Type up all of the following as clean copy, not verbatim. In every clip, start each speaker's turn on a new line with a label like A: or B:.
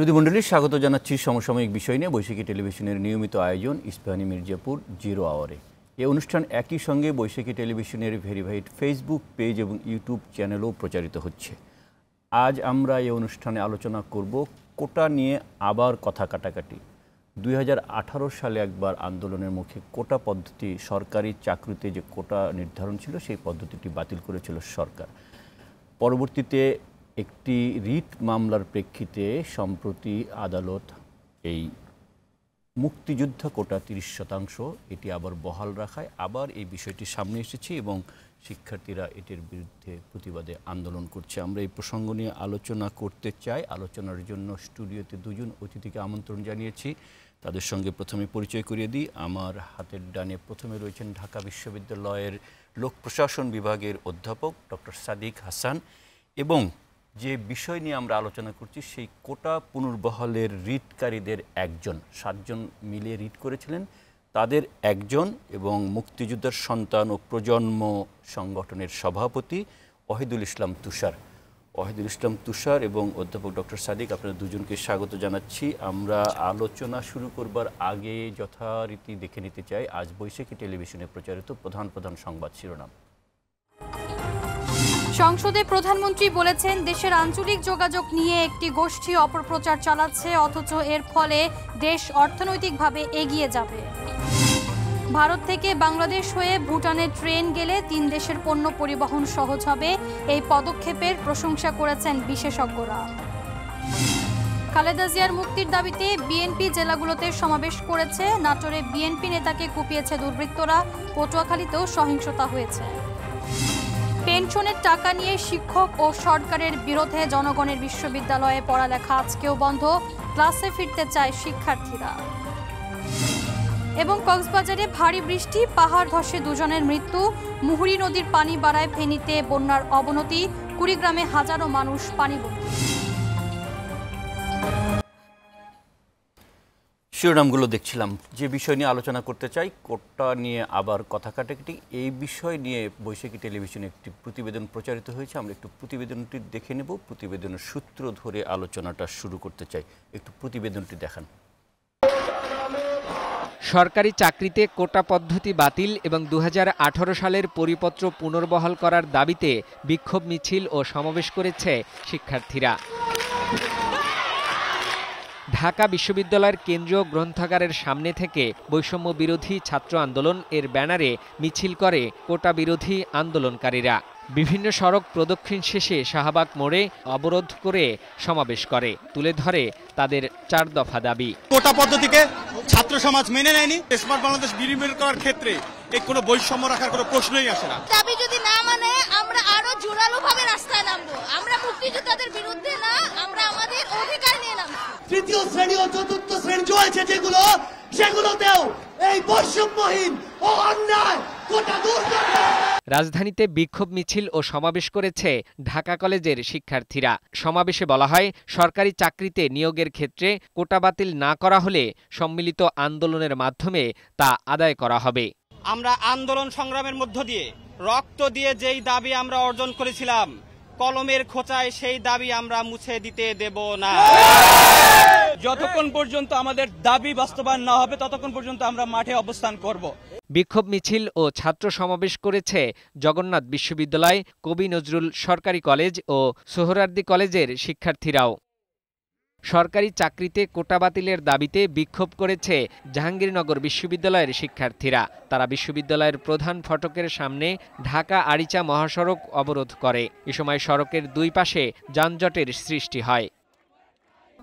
A: সুধীমণ্ডলী, স্বাগত জানাচ্ছি সমসাময়িক বিষয় নিয়ে বৈশাখী টেলিভিশনের নিয়মিত আয়োজন ইস্পাহানি মির্জাপুর জিরো আওয়ারে। এই অনুষ্ঠান একই সঙ্গে বৈশাখী টেলিভিশনের ভেরিফাইড ফেসবুক পেজ এবং ইউটিউব চ্যানেলও প্রচারিত হচ্ছে। আজ আমরা এই অনুষ্ঠানে আলোচনা করব কোটা নিয়ে আবার কথা কাটাকাটি। 2018 সালে একবার আন্দোলনের মুখে কোটা পদ্ধতি, সরকারি চাকরিতে যে কোটা নির্ধারণ ছিল সেই পদ্ধতিটি বাতিল করেছিল সরকার। পরবর্তীতে একটি রিট মামলার প্রেক্ষিতে সম্প্রতি আদালত এই মুক্তিযোদ্ধা কোটা 30% এটি আবার বহাল রাখায় আবার এই বিষয়টি সামনে এসেছে এবং শিক্ষার্থীরা এটির বিরুদ্ধে প্রতিবাদে আন্দোলন করছে। আমরা এই প্রসঙ্গ নিয়ে আলোচনা করতে চাই। আলোচনার জন্য স্টুডিওতে দুজন অতিথিকে আমন্ত্রণ জানিয়েছি। তাদের সঙ্গে প্রথমে পরিচয় করিয়ে দিই। আমার হাতের ডানে প্রথমে রয়েছেন ঢাকা বিশ্ববিদ্যালয়ের লোক প্রশাসন বিভাগের অধ্যাপক ডক্টর সাদিক হাসান, এবং যে বিষয় নিয়ে আমরা আলোচনা করছি সেই কোটা পুনর্বহালের রিটকারীদের একজন, 7 জন মিলে রিট করেছিলেন, তাদের একজন এবং মুক্তিযোদ্ধার সন্তান ও প্রজন্ম সংগঠনের সভাপতি ওয়াহিদুল ইসলাম তুষার এবং অধ্যাপক ডক্টর সাদিক, আপনারা দুজনকে স্বাগত জানাচ্ছি। আমরা আলোচনা শুরু করবার আগে যথারীতি দেখে নিতে চাই আজ বৈশাখী টেলিভিশনে প্রচারিত প্রধান প্রধান সংবাদ শিরোনাম।
B: সংসদে প্রধানমন্ত্রী বলেছেন, দেশের আঞ্চলিক যোগাযোগ নিয়ে একটি গোষ্ঠী অপপ্রচার চালাচ্ছে, অথচ এর ফলে দেশ অর্থনৈতিকভাবে এগিয়ে যাবে। ভারত থেকে বাংলাদেশ হয়ে ভুটানে ট্রেন গেলে 3 দেশের পণ্য পরিবহন সহজ হবে। এই পদক্ষেপের প্রশংসা করেছেন বিশেষজ্ঞরা। খালেদা জিয়ার মুক্তির দাবিতে বিএনপি জেলাগুলোতে সমাবেশ করেছে। নাটোরে বিএনপি নেতাকে কুপিয়েছে দুর্বৃত্তরা। পটুয়াখালীতেও সহিংসতা হয়েছে। পেনশনের টাকা নিয়ে শিক্ষক ও সরকারের বিরোধে জনগণের বিশ্ববিদ্যালয়ে পড়ালেখা আজকেও বন্ধ। ক্লাসে ফিরতে চায় শিক্ষার্থীরা। এবং কক্সবাজারে ভারী বৃষ্টি, পাহাড় ধসে 2 জনের মৃত্যু। মুহুরী নদীর পানি বাড়ায় ফেনীতে বন্যার অবনতি। কুড়িগ্রামে হাজারো মানুষ পানিবন্দী।
A: শিরোনামগুলো দেখছিলাম। যে বিষয় নিয়ে আলোচনা করতে চাই, কোটা নিয়ে আবার কথা কাটাকাটি, এই বিষয় নিয়ে বৈশাখী টেলিভিশনে একটি প্রতিবেদন প্রচারিত হয়েছে। আমরা একটু প্রতিবেদনটি দেখে নেব। প্রতিবেদনের সূত্র ধরে আলোচনাটা শুরু করতে চাই। একটু প্রতিবেদনটি দেখান।
C: সরকারি চাকরিতে কোটা পদ্ধতি বাতিল এবং 2018 সালের পরিপত্র পুনর্বহাল করার দাবিতে বিক্ষোভ মিছিল ও সমাবেশ করেছে শিক্ষার্থীরা। ঢাকা বিশ্ববিদ্যালয়ের কেন্দ্রীয় গ্রন্থাগারের সামনে থেকে বৈষম্য বিরোধী ছাত্র আন্দোলন এর ব্যানারে মিছিল করে কোটা বিরোধী আন্দোলনকারীরা। বিভিন্ন সড়ক প্রদক্ষিণ শেষে শাহবাগ মোড়ে অবরোধ করে সমাবেশ করে। তুলে ধরে তাদের 4 দফা দাবি।
D: কোটা পদ্ধতিকে ছাত্র সমাজ মেনে নেয়নি। স্মার্ট বাংলাদেশ বিনির্মাণ করার ক্ষেত্রে এই কোনো বৈষম্য রাখার কোনো প্রশ্নই আসে না।
E: দাবি যদি না মানে আমরা আরো জোরালোভাবে রাস্তায় নামবো। আমরা মুক্তিযোদ্ধাদের বিরুদ্ধে না, আমরা আমাদের অধিকার নিয়ে নামবো।
F: তৃতীয় শ্রেণী ও চতুর্থ শ্রেণী চলছে সেগুলোতেও এই বৈষম্যহীন ও অন্যায় কোটা দূর করতে।
C: রাজধানীতে বিক্ষোভ মিছিল ও সমাবেশ করেছে ঢাকা কলেজের শিক্ষার্থীরা। সমাবেশে বলা হয়, সরকারি চাকরিতে নিয়োগের ক্ষেত্রে কোটা বাতিল না করা হলে সম্মিলিত আন্দোলনের মাধ্যমে তা আদায় করা হবে।
G: আমরা আন্দোলন সংগ্রামের মধ্য দিয়ে, রক্ত দিয়ে যেই দাবি আমরা অর্জন করেছিলাম, কলমের খোঁচায় সেই দাবি আমরা মুছে দিতে দেব না।
H: যতক্ষণ পর্যন্ত আমাদের দাবি বাস্তবায়ন না হবে ততক্ষণ পর্যন্ত আমরা মাঠে অবস্থান করব।
C: বিক্ষোভ মিছিল ও ছাত্র সমাবেশ করেছে জগন্নাথ বিশ্ববিদ্যালয়, কবি নজরুল সরকারি কলেজ ও সোহরাওয়ার্দী কলেজের শিক্ষার্থীরাও। সরকারি চাকরিতে কোটা বাতিলের দাবিতে বিক্ষোভ করেছে জাহাঙ্গীরনগর বিশ্ববিদ্যালয়ের শিক্ষার্থীরা। তারা বিশ্ববিদ্যালয়ের প্রধান ফটকের সামনে ঢাকা আরিচা মহাসড়ক অবরোধ করে। এ সময় সড়কের 2 পাশে যানজটের সৃষ্টি হয়।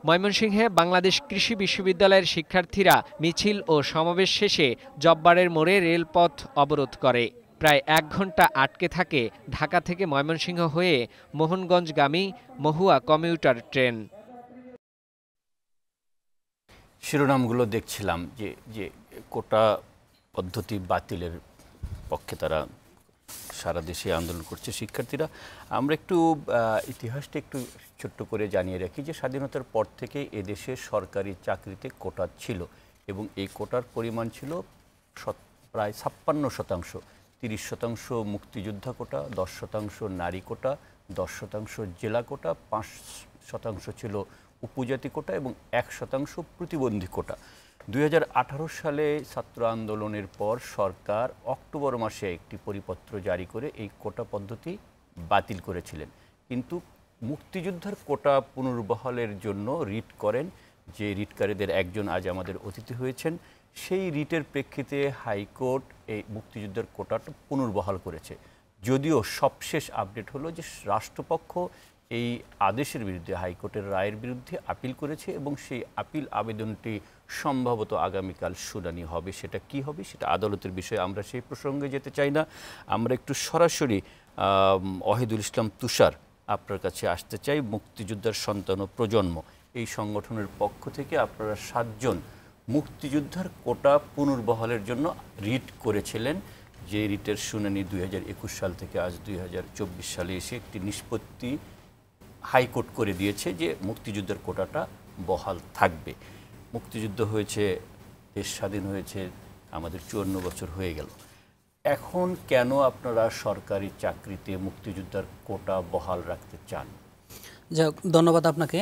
C: ময়মনসিংহে বাংলাদেশ কৃষি বিশ্ববিদ্যালয়ের শিক্ষার্থীরা মিছিল ও সমাবেশ শেষে জব্বারের মোড়ে রেলপথ অবরোধ করে। প্রায় 1 ঘণ্টা আটকে থাকে ঢাকা থেকে ময়মনসিংহ হয়ে মোহনগঞ্জগামী মহুয়া কমিউটার ট্রেন।
A: শিরোনামগুলো দেখছিলাম যে কোটা পদ্ধতি বাতিলের পক্ষে তারা সারা দেশে আন্দোলন করছে শিক্ষার্থীরা। আমরা একটু ইতিহাসটা একটু ছোট্ট করে জানিয়ে রাখি যে স্বাধীনতার পর থেকে এদেশে সরকারি চাকরিতে কোটা ছিল এবং এই কোটার পরিমাণ ছিল প্রায় 56%। 30% মুক্তিযোদ্ধা কোটা, 10% নারী কোটা, 10% জেলা কোটা, 5% ছিল উপজাতি কোটা এবং 1% প্রতিবন্ধী কোটা। 2018 সালে ছাত্র আন্দোলনের পর সরকার অক্টোবর মাসে একটি পরিপত্র জারি করে এই কোটা পদ্ধতি বাতিল করেছিলেন, কিন্তু মুক্তিযোদ্ধার কোটা পুনর্বহালের জন্য রিট করেন, যে রিটকারীদের একজন আজ আমাদের অতিথি হয়েছেন। সেই রিটের প্রেক্ষিতে হাইকোর্ট এই মুক্তিযোদ্ধার কোটাটা পুনর্বহাল করেছে। যদিও সবশেষ আপডেট হলো যে রাষ্ট্রপক্ষ এই আদেশের বিরুদ্ধে, হাইকোর্টের রায়ের বিরুদ্ধে আপিল করেছে এবং সেই আপিল আবেদনটি সম্ভবত আগামীকাল শুনানি হবে। সেটা কি হবে সেটা আদালতের বিষয়ে, আমরা সেই প্রসঙ্গে যেতে চাই না। আমরা একটু সরাসরি ওয়াহিদুল ইসলাম তুষার আপনার কাছে আসতে চাই। মুক্তিযোদ্ধার সন্তান ও প্রজন্ম এই সংগঠনের পক্ষ থেকে আপনারা 7 জন মুক্তিযোদ্ধার কোটা পুনর্বহালের জন্য রিট করেছিলেন, যে রিটের শুনানি 2021 সাল থেকে আজ 2024 সালে এসে একটি নিষ্পত্তি হাইকোর্ট করে দিয়েছে যে মুক্তিযুদ্ধের কোটাটা বহাল থাকবে। মুক্তিযুদ্ধ হয়েছে, দেশ স্বাধীন হয়েছে, আমাদের 54 বছর হয়ে গেল। এখন কেন আপনারা সরকারি চাকরিতে মুক্তিযোদ্ধার কোটা বহাল রাখতে চান?
I: যাক, ধন্যবাদ আপনাকে।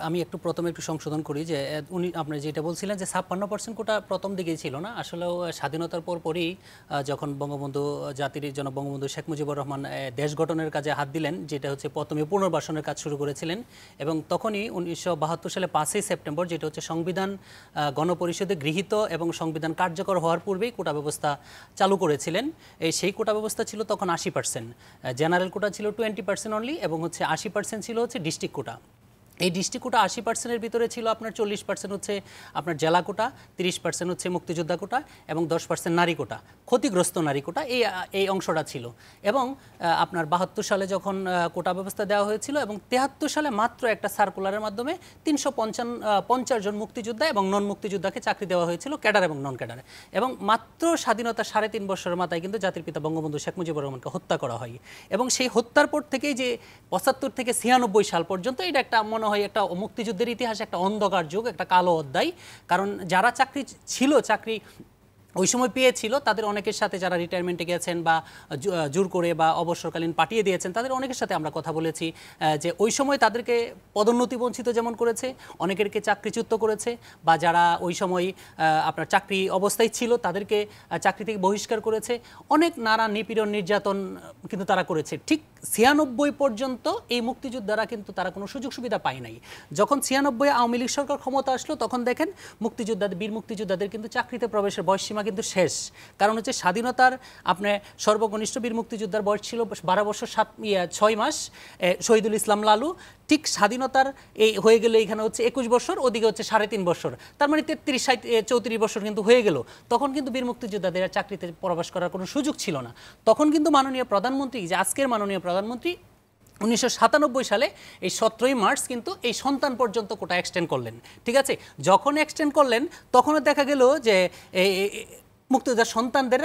I: আমি একটু প্রথমে একটু সংশোধন করি যে উনি আপনার যেটা বলছিলেন যে 56% কোটা প্রথম দিকেই ছিল না, আসলেও স্বাধীনতার পরই যখন বঙ্গবন্ধু জাতির জনক বঙ্গবন্ধু শেখ মুজিবুর রহমান দেশ গঠনের কাজে হাত দিলেন, যেটা হচ্ছে প্রথমে পুনর্বাসনের কাজ শুরু করেছিলেন, এবং তখনই 1972 সালে 5ই সেপ্টেম্বর, যেটা হচ্ছে সংবিধান গণপরিষদে গৃহীত এবং সংবিধান কার্যকর হওয়ার পূর্বেই কোটা ব্যবস্থা চালু করেছিলেন। সেই কোটা ব্যবস্থা ছিল তখন 80%, জেনারেল কোটা ছিল 20% অনলি, এবং হচ্ছে 80% ছিল হচ্ছে ডিস্ট্রিক্ট কোটা। এই ডিস্ট্রিক্ট কোটা 80%-এর ভিতরে ছিল আপনার 40% হচ্ছে আপনার জেলা কোটা, 30% হচ্ছে মুক্তিযোদ্ধা কোটা এবং 10% নারী কোটা, ক্ষতিগ্রস্ত নারী কোটা, এই অংশটা ছিল। এবং আপনার 72 সালে যখন কোটা ব্যবস্থা দেওয়া হয়েছিল এবং 73 সালে মাত্র একটা সার্কুলারের মাধ্যমে 350 জন মুক্তিযোদ্ধা এবং নন মুক্তিযোদ্ধাকে চাকরি দেওয়া হয়েছিল, ক্যাডার এবং নন ক্যাডারে। এবং মাত্র স্বাধীনতা 3.5 বছরের মাথায় কিন্তু জাতির পিতা বঙ্গবন্ধু শেখ মুজিবুর রহমানকে হত্যা করা হয়। এবং সেই হত্যার পর থেকেই যে 75 থেকে 96 সাল পর্যন্ত এটা একটা মনে হয় একটা মুক্তিযুদ্ধের ইতিহাসে একটা অন্ধকার যুগ, একটা কালো অধ্যায়। কারণ যারা চাকরি ওই সময় পেয়েছিল তাদের অনেকের সাথে, যারা রিটায়ারমেন্টে গেছেন বা জোর করে বা অবসরকালীন পাঠিয়ে দিয়েছেন, তাদের অনেকের সাথে আমরা কথা বলেছি যে ওই সময় তাদেরকে পদোন্নতি বঞ্চিত যেমন করেছে, অনেকেরকে চাকরিচ্যুত করেছে, বা যারা ওই সময় আপনার চাকরি অবস্থায় ছিল তাদেরকে চাকরি থেকে বহিষ্কার করেছে, অনেক নানা নিপীড়ন নির্যাতন কিন্তু তারা করেছে। ঠিক 96 পর্যন্ত এই মুক্তিযোদ্ধারা কিন্তু তারা কোনো সুযোগ সুবিধা পায় নাই। যখন 96 আওয়ামী লীগ সরকার ক্ষমতা আসলো, তখন দেখেন বীর মুক্তিযোদ্ধাদের কিন্তু চাকরিতে প্রবেশের বয়সসীমা কিন্তু শেষ। কারণ হচ্ছে স্বাধীনতার আপনার সর্বকনিষ্ঠ বীর মুক্তিযোদ্ধার বয়স ছিল 12 বছর 6 মাস, শহীদুল ইসলাম লালু। ঠিক স্বাধীনতার এই হয়ে গেলে এখানে হচ্ছে 21 বছর, ওদিকে হচ্ছে 3.5 বছর, তার মানে 34 বছর কিন্তু হয়ে গেল। তখন কিন্তু বীর মুক্তিযোদ্ধাদের চাকরিতে প্রবেশ করার কোনো সুযোগ ছিল না। তখন কিন্তু মাননীয় প্রধানমন্ত্রী, যে আজকের মাননীয় প্রধানমন্ত্রী, 1997 সালে এই 17ই মার্চ কিন্তু এই সন্তান পর্যন্ত কোটা এক্সটেন্ড করলেন। ঠিক আছে, যখন এক্সটেন্ড করলেন তখনও দেখা গেল যে মুক্তিযোদ্ধার সন্তানদের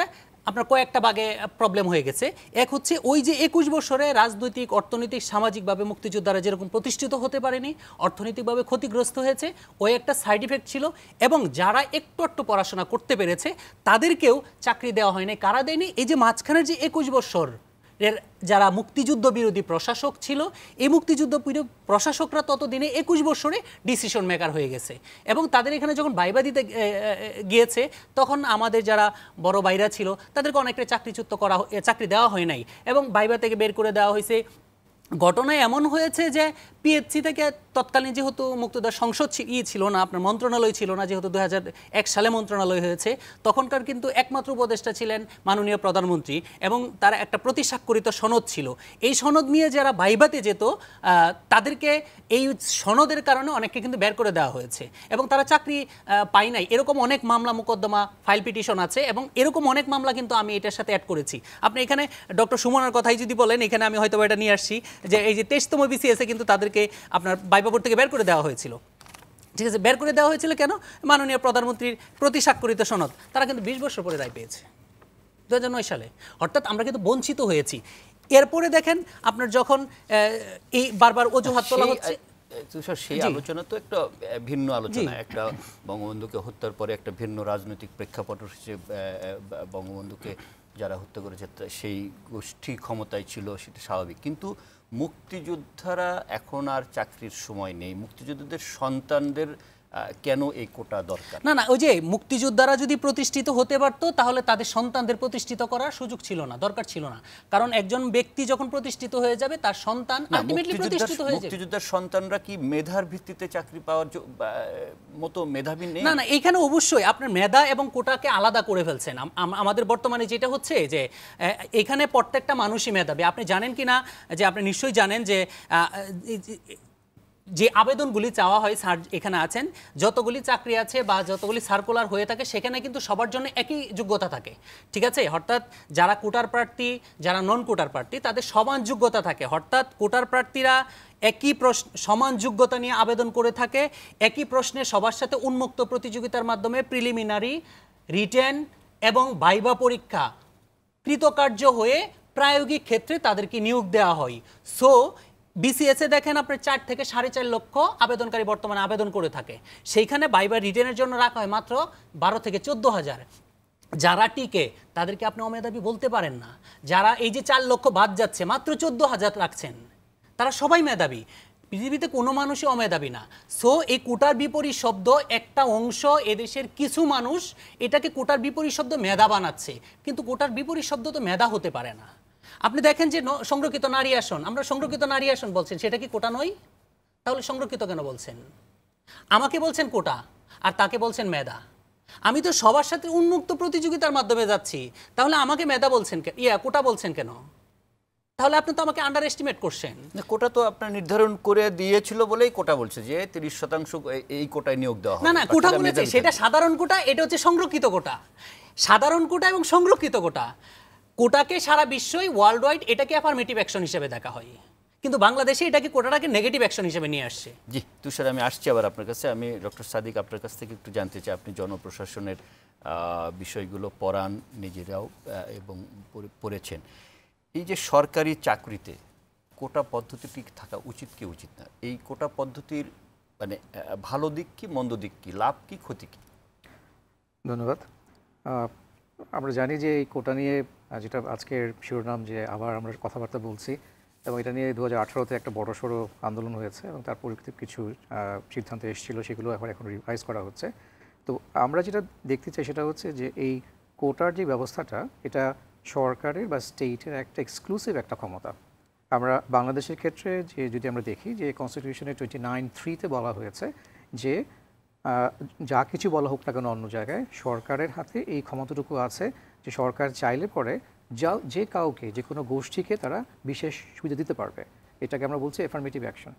I: আপনার কয়েকটা ভাগে প্রবলেম হয়ে গেছে। এক হচ্ছে ওই যে 21 বছরে রাজনৈতিক, অর্থনৈতিক, সামাজিকভাবে মুক্তিযোদ্ধারা যেরকম প্রতিষ্ঠিত হতে পারেনি, অর্থনৈতিকভাবে ক্ষতিগ্রস্ত হয়েছে, ওই একটা সাইড ইফেক্ট ছিল। এবং যারা একটু পড়াশোনা করতে পেরেছে তাদেরকেও চাকরি দেওয়া হয়নি। কারা দেয়নি? এই যে মাঝখানের যে 21 বছর যারা মুক্তিযুদ্ধ বিরোধী প্রশাসক ছিল, এই মুক্তিযুদ্ধ প্রশাসকরা ততদিনে 21 বছরে ডিসিশন মেকার হয়ে গেছে। এবং তাদের এখানে যখন ভাইবা দিতে গিয়েছে, তখন আমাদের যারা বড় ভাইরা ছিল তাদেরকে অনেকটা চাকরি দেওয়া হয় নাই এবং ভাইবা থেকে বের করে দেওয়া হয়েছে। ঘটনায় এমন হয়েছে যে পিএইচসি থেকে তৎকালীন যেহেতু মুক্তিযোদ্ধা সংসদ ছিল না, আপনার মন্ত্রণালয় ছিল না, যেহেতু 2001 সালে মন্ত্রণালয় হয়েছে, তখনকার কিন্তু একমাত্র উপদেষ্টা ছিলেন মাননীয় প্রধানমন্ত্রী এবং তার একটা প্রতিস্বাক্ষরিত সনদ ছিল। এই সনদ নিয়ে যারা ভাইভাতে যেত তাদেরকে এই সনদের কারণে অনেককে কিন্তু বের করে দেওয়া হয়েছে এবং তারা চাকরি পায় নাই। এরকম অনেক মামলা মোকদ্দমা, ফাইল পিটিশন আছে এবং এরকম অনেক মামলা কিন্তু আমি এটার সাথে অ্যাড করেছি। আপনি এখানে ডক্টর সুমনার কথাই যদি বলেন, এখানে আমি হয়তো এটা নিয়ে আসছি যে এই যে 23তম বিসিএসে কিন্তু তাদেরকে আপনার বাইবাপুর থেকে বের করে দেওয়া হয়েছিল। ঠিক আছে, বের করে দেওয়া হয়েছিল কেন? মাননীয় প্রধানমন্ত্রীর প্রতিস্বাক্ষরিত সনদ। তারা কিন্তু 20 বছর পরে রায় পেয়েছে 2009 সালে। অর্থাৎ আমরা কিন্তু বঞ্চিত হয়েছি। এরপরে দেখেন আপনার যখন এই বারবার অজুহাত তোলা হচ্ছে,
A: সেই আলোচনা তো একটা ভিন্ন আলোচনা। একটা বঙ্গবন্ধুকে হত্যার পরে একটা ভিন্ন রাজনৈতিক প্রেক্ষাপট হিসেবে বঙ্গবন্ধুকে যারা হত্যা করেছে সেই গোষ্ঠী ক্ষমতায় ছিল, সেটা স্বাভাবিক। কিন্তু মুক্তিযোদ্ধারা এখন আর চাকরির সময় নেই, মুক্তিযোদ্ধাদের সন্তানদের কেন এই কোটা দরকার?
I: না, ওই যে মুক্তিযোদ্ধারা যদি প্রতিষ্ঠিত হতে পারতো তাহলে তাদের সন্তানদের প্রতিষ্ঠিত করার সুযোগ ছিল না, দরকার ছিল না। কারণ একজন ব্যক্তি যখন প্রতিষ্ঠিত হয়ে যাবে তার সন্তান আলটিমেটলি প্রতিষ্ঠিত হয়ে যাবে।
A: মুক্তিযোদ্ধার সন্তানরা কি মেধার ভিত্তিতে চাকরি পাওয়ার মতো মেধাবী নেই?
I: না, এখানে অবশ্যই আপনার মেধা এবং কোটাকে আলাদা করে ফেলছেন। আমাদের বর্তমানে যেটা হচ্ছে যে এখানে প্রত্যেকটা মানুষই মেধাবী। আপনি জানেন কি না যে আপনি নিশ্চয়ই জানেন যে আবেদনগুলি চাওয়া হয়, স্যার এখানে আছেন, যতগুলি চাকরি আছে বা যতগুলি সার্কুলার হয়ে থাকে সেখানে কিন্তু সবার জন্য একই যোগ্যতা থাকে, ঠিক আছে? অর্থাৎ যারা কোটার প্রার্থী, যারা নন কোটার প্রার্থী তাদের সমান যোগ্যতা থাকে। অর্থাৎ কোটার প্রার্থীরা একই সমান যোগ্যতা নিয়ে আবেদন করে থাকে, একই প্রশ্নে সবার সাথে উন্মুক্ত প্রতিযোগিতার মাধ্যমে প্রিলিমিনারি, রিটেন এবং ভাইভা পরীক্ষা কৃতকার্য হয়ে প্রায়োগিক ক্ষেত্রে তাদেরকে নিয়োগ দেওয়া হয়। সো বিসিএস এ দেখেন আপনার 4 থেকে 4.5 লক্ষ আবেদনকারী বর্তমানে আবেদন করে থাকে, সেইখানে ভাইভা রিটেনের জন্য রাখা হয় মাত্র 12 থেকে 14,000। যারা টিকে তাদেরকে আপনি অমেধাবী বলতে পারেন না। যারা এই যে 4 লক্ষ বাদ যাচ্ছে মাত্র 14,000 রাখছেন, তারা সবাই মেধাবী। পৃথিবীতে কোনো মানুষই অমেধাবী না। সো এই কোটার বিপরীত শব্দ একটা অংশ এদেশের কিছু মানুষ এটাকে কোটার বিপরীত শব্দ মেধা বানাচ্ছে, কিন্তু কোটার বিপরীত শব্দ তো মেধা হতে পারে না। আপনি দেখেন যে সংরক্ষিত নারী আসন, আমরা সংরক্ষিত নারী আসন বলছেন, সেটা কি কোটা নয়? তাহলে সংরক্ষিত কেন বলছেন? আমাকে বলছেন কোটা আর তাকে বলছেন মেধা। আমি তো সবার সাথে উন্মুক্ত প্রতিযোগিতার মাধ্যমে যাচ্ছি, তাহলে আমাকে মেধা বলছেন কোটা বলছেন কেন? তাহলে আপনি তো আমাকে আন্ডার এস্টিমেট করছেন।
A: কোটা তো আপনার নির্ধারণ করে দিয়েছিল বলেই কোটা বলছে যে 30% এই কোটায় নিয়োগ দেওয়া হবে।
I: না, কোটা বলেছে সেটা সাধারণ কোটা, এটা হচ্ছে সংরক্ষিত কোটা। সাধারণ কোটা এবং সংরক্ষিত কোটা, কোটাকে সারা বিশ্বই ওয়ার্ল্ড ওয়াইড এটাকে অ্যাফার্মেটিভ অ্যাকশন হিসেবে দেখা হয়, কিন্তু বাংলাদেশে এটাকে কোটাটাকে নেগেটিভ অ্যাকশন হিসেবে নিয়ে আসছে।
A: জি তুষার, আমি আসছি আবার আপনার কাছে। আমি ডক্টর সাদিক আপনার কাছ থেকে একটু জানতে চাই, আপনি জনপ্রশাসনের বিষয়গুলো পড়ান নিজেরাও এবং পড়েছেন। এই যে সরকারি চাকরিতে কোটা পদ্ধতিটি থাকা উচিত কি উচিত না, এই কোটা পদ্ধতির মানে ভালো দিক কি, মন্দ দিক কি, লাভ কি, ক্ষতি কি?
J: ধন্যবাদ। আমরা জানি যে এই কোটা নিয়ে যেটা আজকের শিরোনাম, যে আবার আমরা কথাবার্তা বলছি, এবং এটা নিয়ে 2018-তে একটা বড়সড় আন্দোলন হয়েছে এবং তার পরিপ্রেক্ষিতে কিছু সিদ্ধান্ত এসেছিল, সেগুলো এখন রিভাইজ করা হচ্ছে। তো আমরা যেটা দেখতে চাই সেটা হচ্ছে যে এই কোটার যে ব্যবস্থাটা, এটা সরকারের বা স্টেটের একটা এক্সক্লুসিভ একটা ক্ষমতা। আমরা বাংলাদেশের ক্ষেত্রে যে যদি আমরা দেখি যে কনস্টিটিউশনের 29(3)তে বলা হয়েছে যে যা কিছু বলা হোক না কেন অন্য জায়গায়, সরকারের হাতে এই ক্ষমতাটুকু আছে যে সরকার চাইলে পরে যে কাউকে, যে কোনো গোষ্ঠীকে তারা বিশেষ সুবিধা দিতে পারবে। এটাকে আমরা বলছি অ্যাফার্মেটিভ অ্যাকশন,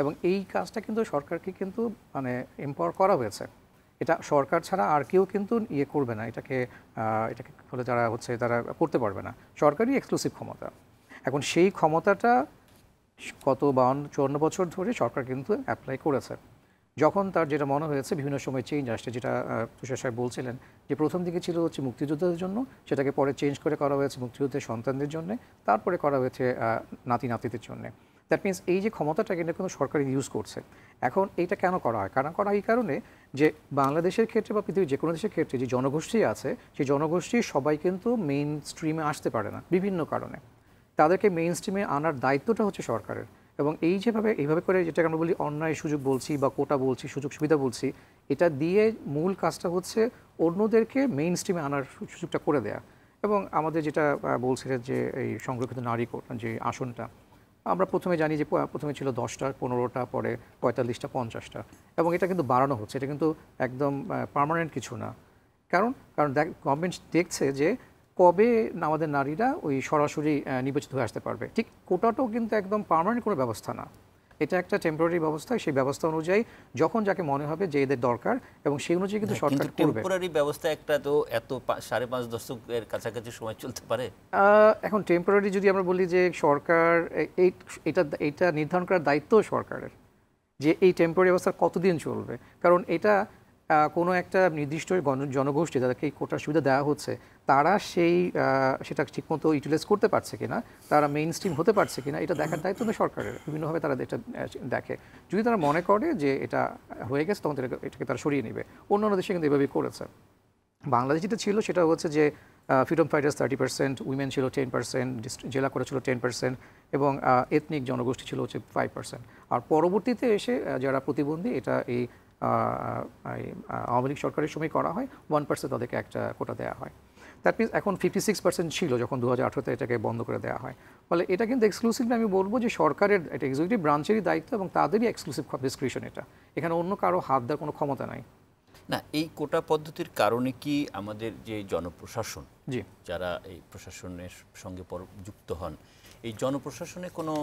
J: এবং এই কাজটা কিন্তু সরকারকে কিন্তু মানে এম্পাওয়ার করা হয়েছে। এটা সরকার ছাড়া আর কেউ কিন্তু করবে না, এটাকে ফলে তারা করতে পারবে না, সরকারই এক্সক্লুসিভ ক্ষমতা। এখন সেই ক্ষমতাটা গত 52-54 বছর ধরে সরকার কিন্তু অ্যাপ্লাই করেছে। যখন তার যেটা মনে হয়েছে বিভিন্ন সময় চেঞ্জ আসছে, যেটা তুষার সাহেব বলছিলেন যে প্রথম দিকে ছিল হচ্ছে মুক্তিযোদ্ধাদের জন্য, সেটাকে পরে চেঞ্জ করে করা হয়েছে মুক্তিযুদ্ধের সন্তানদের জন্য, তারপরে করা হয়েছে নাতি নাতিদের জন্য। দ্যাট মিনস এই যে ক্ষমতাটা কিন্তু কোনো সরকার ইউজ করছে। এখন এইটা কেন করা হয়? করা এই কারণে যে বাংলাদেশের ক্ষেত্রে বা পৃথিবীর যে কোনো দেশের ক্ষেত্রে যে জনগোষ্ঠী আছে, সেই জনগোষ্ঠী সবাই কিন্তু মেইন স্ট্রিমে আসতে পারে না বিভিন্ন কারণে। তাদেরকে মেইন স্ট্রিমে আনার দায়িত্বটা হচ্ছে সরকারের। এবং এইভাবে করে যেটাকে আমরা বলি অন্যায় সুযোগ বলছি বা কোটা বলছি, সুযোগ সুবিধা বলছি, এটা দিয়ে মূল কাজটা হচ্ছে অন্যদেরকে মেইন স্ট্রিমে আনার সুযোগটা করে দেয়া। এবং আমাদের যেটা বলছিলেন যে এই সংরক্ষিত নারী কোটা যে আসনটা, আমরা প্রথমে জানি যে প্রথমে ছিল 10টা, 15টা, পরে 45টা, 50টা, এবং এটা কিন্তু বাড়ানো হচ্ছে। এটা কিন্তু একদম পার্মানেন্ট কিছু না। কারণ গভর্নমেন্ট দেখছে যে কবে আমাদের নারীরা ওই সরাসরি নির্বাচিত হয়ে আসতে পারবে। ঠিক কোটাটাও কিন্তু একদম পার্মানেন্ট কোনো ব্যবস্থা না, এটা একটা টেম্পোরারি ব্যবস্থা। সেই ব্যবস্থা অনুযায়ী যখন যাকে মনে হবে যে এদের দরকার, এবং সেই অনুযায়ী কিন্তু সরকার করবে।
A: টেম্পোরারি ব্যবস্থা একটা তো এত 5.5 দশকের কাছাকাছি সময় চলতে পারে।
J: এখন টেম্পোরারি যদি আমরা বলি যে সরকার এটা নির্ধারণ করার দায়িত্ব সরকারের, যে এই টেম্পোরারি ব্যবস্থা কতদিন চলবে। কারণ এটা কোনো একটা নির্দিষ্ট জনগোষ্ঠী যাদেরকে এই কোটার সুবিধা দেওয়া হচ্ছে, তারা সেটা ঠিকমতো ইউটিলাইজ করতে পারছে কিনা, তারা মেইন স্ট্রিম হতে পারছে কিনা, এটা দেখার দায়িত্ব তো সরকারের। বিভিন্নভাবে তারা এটা দেখে। যদি তারা মনে করে যে এটা হয়ে গেছে, তখন এটাকে তারা সরিয়ে নেবে। অন্যান্য দেশে কিন্তু এভাবেই করেছে। বাংলাদেশ যেটা ছিল সেটা হচ্ছে যে ফ্রিডম ফাইটার্স 30%, উইমেন ছিল 10%, জেলা কোটা ছিল 10% এবং এথনিক জনগোষ্ঠী ছিল হচ্ছে 5%। আর পরবর্তীতে এসে যারা প্রতিবন্ধী এটা এই আওয়ামী লীগ সরকারের সময় করা হয়, 1% তাদেরকে একটা কোটা দেওয়া হয়। দ্যাট মিনস এখন 56% ছিল যখন 2018-তে এটাকে বন্ধ করে দেওয়া হয়। ফলে এটা কিন্তু এক্সক্লুসিভলি আমি বলবো যে সরকারের এটা এক্সিকিউটিভ ব্রাঞ্চেরই দায়িত্ব এবং তাদেরই এক্সক্লুসিভ ডিসক্রিপশন এটা, এখানে অন্য কারো হাত দেওয়ার কোনো ক্ষমতা নাই।
A: না, এই কোটা পদ্ধতির কারণে কি আমাদের যে জনপ্রশাসন,
J: জি,
A: যারা এই প্রশাসনের সঙ্গে যুক্ত হন, এই জনপ্রশাসনে কোনো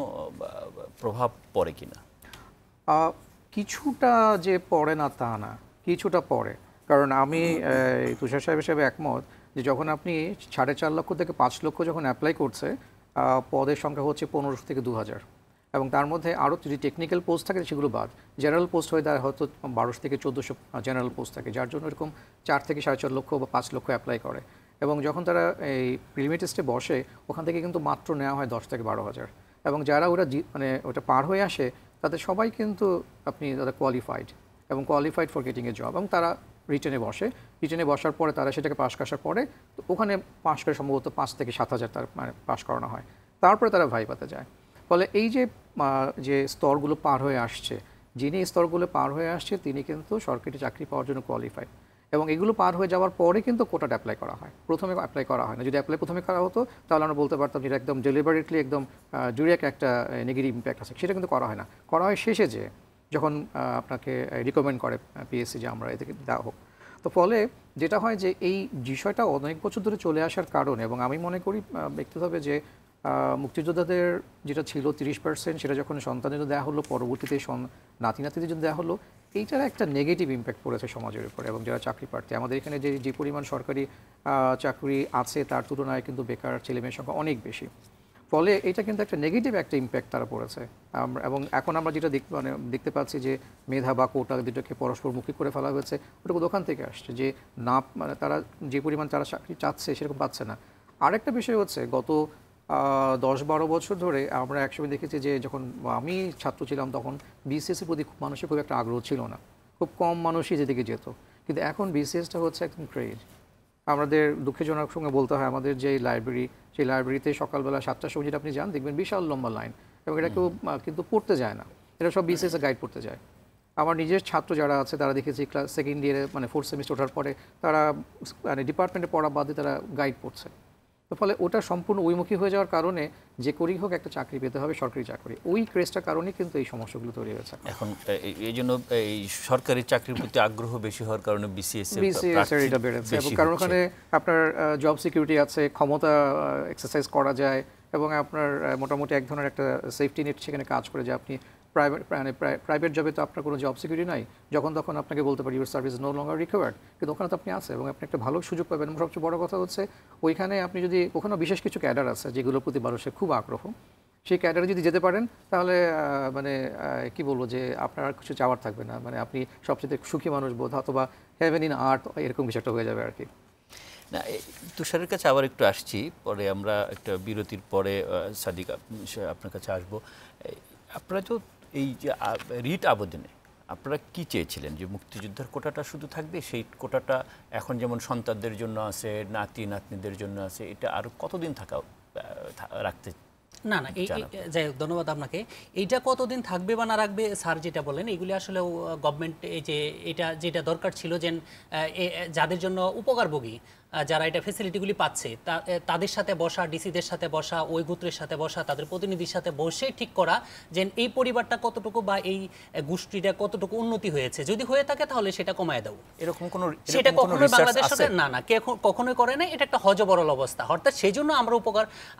A: প্রভাব পড়ে কিনা?
J: কিছুটা যে পড়ে না তা না, কিছুটা পড়ে। কারণ আমি তুষার সাহেব হিসেবে একমত যে যখন আপনি 4.5 লক্ষ থেকে 5 লক্ষ যখন অ্যাপ্লাই করছে, পদের সংখ্যা হচ্ছে 1500 থেকে 2000, এবং তার মধ্যে আরও যদি টেকনিক্যাল পোস্ট থাকে সেগুলো বাদ, জেনারেল পোস্ট হয়ে দেয় হয়তো 1200 থেকে 1400 জেনারেল পোস্ট থাকে, যার জন্য এরকম 4 থেকে 4.5 লক্ষ বা 5 লক্ষ অ্যাপ্লাই করে। এবং যখন তারা এই প্রিলিমিনারি টেস্টে বসে ওখান থেকে কিন্তু মাত্র নেওয়া হয় 10 থেকে 12,000, এবং যারা ওরা মানে ওটা পার হয়ে আসে তাদের সবাই কিন্তু তারা কোয়ালিফাইড এবং qualified for getting a job, এবং তারা রিটেনে বসে। রিটেনে বসার পরে তারা সেটাকে পাশ করার পরে তো ওখানে পাশ করে সম্ভবত 5 থেকে 7,000 তার মানে পাশ করানো হয়, তারপরে তারা ভাইভাতে যায়। ফলে এই যে স্তরগুলো পার হয়ে আসছে, যিনি স্তরগুলো পার হয়ে আসছে তিনি কিন্তু সরকারি চাকরি পাওয়ার জন্য কোয়ালিফাইড, এবং এগুলো পার হয়ে যাওয়ার পরে কিন্তু কোটাটা অ্যাপ্লাই করা হয়, প্রথমে অ্যাপ্লাই করা হয় না। যদি প্রথমে করা হতো তাহলে আমরা বলতে পারতাম যেটা একদম ডেলিভারেটলি একদম ডিরেক্ট একটা নেগেটিভ ইম্প্যাক্ট আছে, সেটা কিন্তু করা হয় না। করা হয় শেষে যে যখন আপনাকে রিকমেন্ড করে পিএসসি যে আমরা এদেরকে দেওয়া হোক। তো ফলে যেটা হয় যে এই বিষয়টা অনেক বছর ধরে চলে আসার কারণে, এবং আমি মনে করি ব্যক্তিগতভাবে যে মুক্তিযোদ্ধাদের যেটা ছিল 30% সেটা যখন সন্তানের দেওয়া হলো, পরবর্তীতে নাতি নাতিদের জন্য দেওয়া হলো, এইটার একটা নেগেটিভ ইম্প্যাক্ট পড়েছে সমাজের উপরে। এবং যারা চাকরি প্রার্থী, আমাদের এখানে যে পরিমাণ সরকারি চাকরি আছে তার তুলনায় কিন্তু বেকার ছেলেমেয়ের সংখ্যা অনেক বেশি। ফলে এটা কিন্তু একটা নেগেটিভ একটা ইম্প্যাক্ট তারা পড়েছে। এবং এখন আমরা যেটা দেখতে পাচ্ছি যে মেধা বা কোটা দুটোকে পরস্পরমুখী করে ফেলা হয়েছে, ওটা দোকান থেকে আসছে যে না, মানে তারা যে পরিমাণ তারা চাকরি চাচ্ছে সেরকম পাচ্ছে না। আরেকটা বিষয় হচ্ছে গত 10-12 বছর ধরে আমরা একসময় দেখেছি যে যখন আমি ছাত্র ছিলাম তখন বিসিএসের প্রতি মানুষের খুব একটা আগ্রহ ছিল না, খুব কম মানুষই যেদিকে যেত। কিন্তু এখন বিসিএসটা হচ্ছে একদম ক্রেজ। আমাদের দুঃখজনক সঙ্গে বলতে হয় আমাদের যে লাইব্রেরি, সেই লাইব্রেরিতে সকালবেলা 7টার সময় যেটা আপনি যান দেখবেন বিশাল লম্বা লাইন, এবং এটা কেউ কিন্তু পড়তে যায় না, এটা সব বিসিএসে গাইড পড়তে যায়। আমার নিজের ছাত্র যারা আছে তারা দেখেছি ক্লাস সেকেন্ড ইয়ারে মানে 4th সেমিস্টার ওঠার পরে তারা মানে ডিপার্টমেন্টে পড়া বাদে তারা গাইড পড়ছে। তো ফলে ওটা সম্পূর্ণ ওইমুখী হয়ে যাওয়ার কারণে যে করেই হোক একটা চাকরি পেতে হবে, সরকারি চাকরি, ওই ক্রেজটার কারণে কিন্তু এই সমস্যাগুলো তৈরি হয়েছে।
A: এখন এই জন্য এই সরকারি চাকরির প্রতি আগ্রহ বেশি হওয়ার কারণে বিসিএস
J: এটা বেড়েছে, এবং কারণ ওখানে আপনার জব সিকিউরিটি আছে, ক্ষমতা এক্সারসাইজ করা যায়, এবং আপনার মোটামুটি এক ধরনের একটা সেফটি নেট সেখানে কাজ করে যে আপনি প্রাইভেট জবে তো আপনার কোনো জব সিকিউরিটি নাই, যখন তখন আপনাকে বলতে পারি your service no longer required, কিন্তু ওখানে তো আপনি আছে এবং আপনি একটা ভালো সুযোগ পাবেন। এবং সবচেয়ে বড় কথা হচ্ছে ওইখানে আপনি যদি ওখানে বিশেষ কিছু ক্যাডার আছে যেগুলোর প্রতি মানুষের খুব আগ্রহ, সেই ক্যাডারে যদি যেতে পারেন তাহলে মানে কি বলবো যে আপনার আর কিছু চাওয়ার থাকবে না, মানে আপনি সবচেয়ে সুখী মানুষ বোধ অথবা হেভেন ইন আর্ট এরকম বিষয়টা হয়ে যাবে আর কি।
A: না, তুষারের কাছে আবার একটু আসছি, পরে আমরা একটা বিরতির পরে সাদিক আপনার কাছে আসবো। আপনারা তো এই যে রিট আবেদনে আপনারা কি চেয়েছিলেন যে মুক্তিযোদ্ধার কোটাটা শুধু থাকবে, সেই কোটাটা এখন যেমন সন্তানদের জন্য আছে, নাতি নাতনিদের জন্য আছে, এটা আরও কতদিন রাখতে?
I: না না, যাই হোক, ধন্যবাদ আপনাকে। এইটা কতদিন থাকবে বা না রাখবে স্যার যেটা বলেন, এগুলি আসলে গভর্নমেন্ট এই যে এটা যেটা দরকার ছিল যে যাদের জন্য উপকারভোগী যারা এটা ফেসিলিটিগুলি পাচ্ছে তাদের সাথে বসা, ডিসিদের সাথে বসা, ওই গোত্রের সাথে বসা, তাদের প্রতিনিধির সাথে বসে ঠিক করা যে এই পরিবারটা কতটুকু বা এই গোষ্ঠীটা কতটুকু উন্নতি হয়েছে, যদি হয়ে থাকে তাহলে সেটা কমায় দাও।
A: এরকম কোনো
I: সেটা কখনোই বাংলাদেশ সরকার না কখনোই করে না, এটা একটা হজবরল অবস্থা। অর্থাৎ সেই জন্য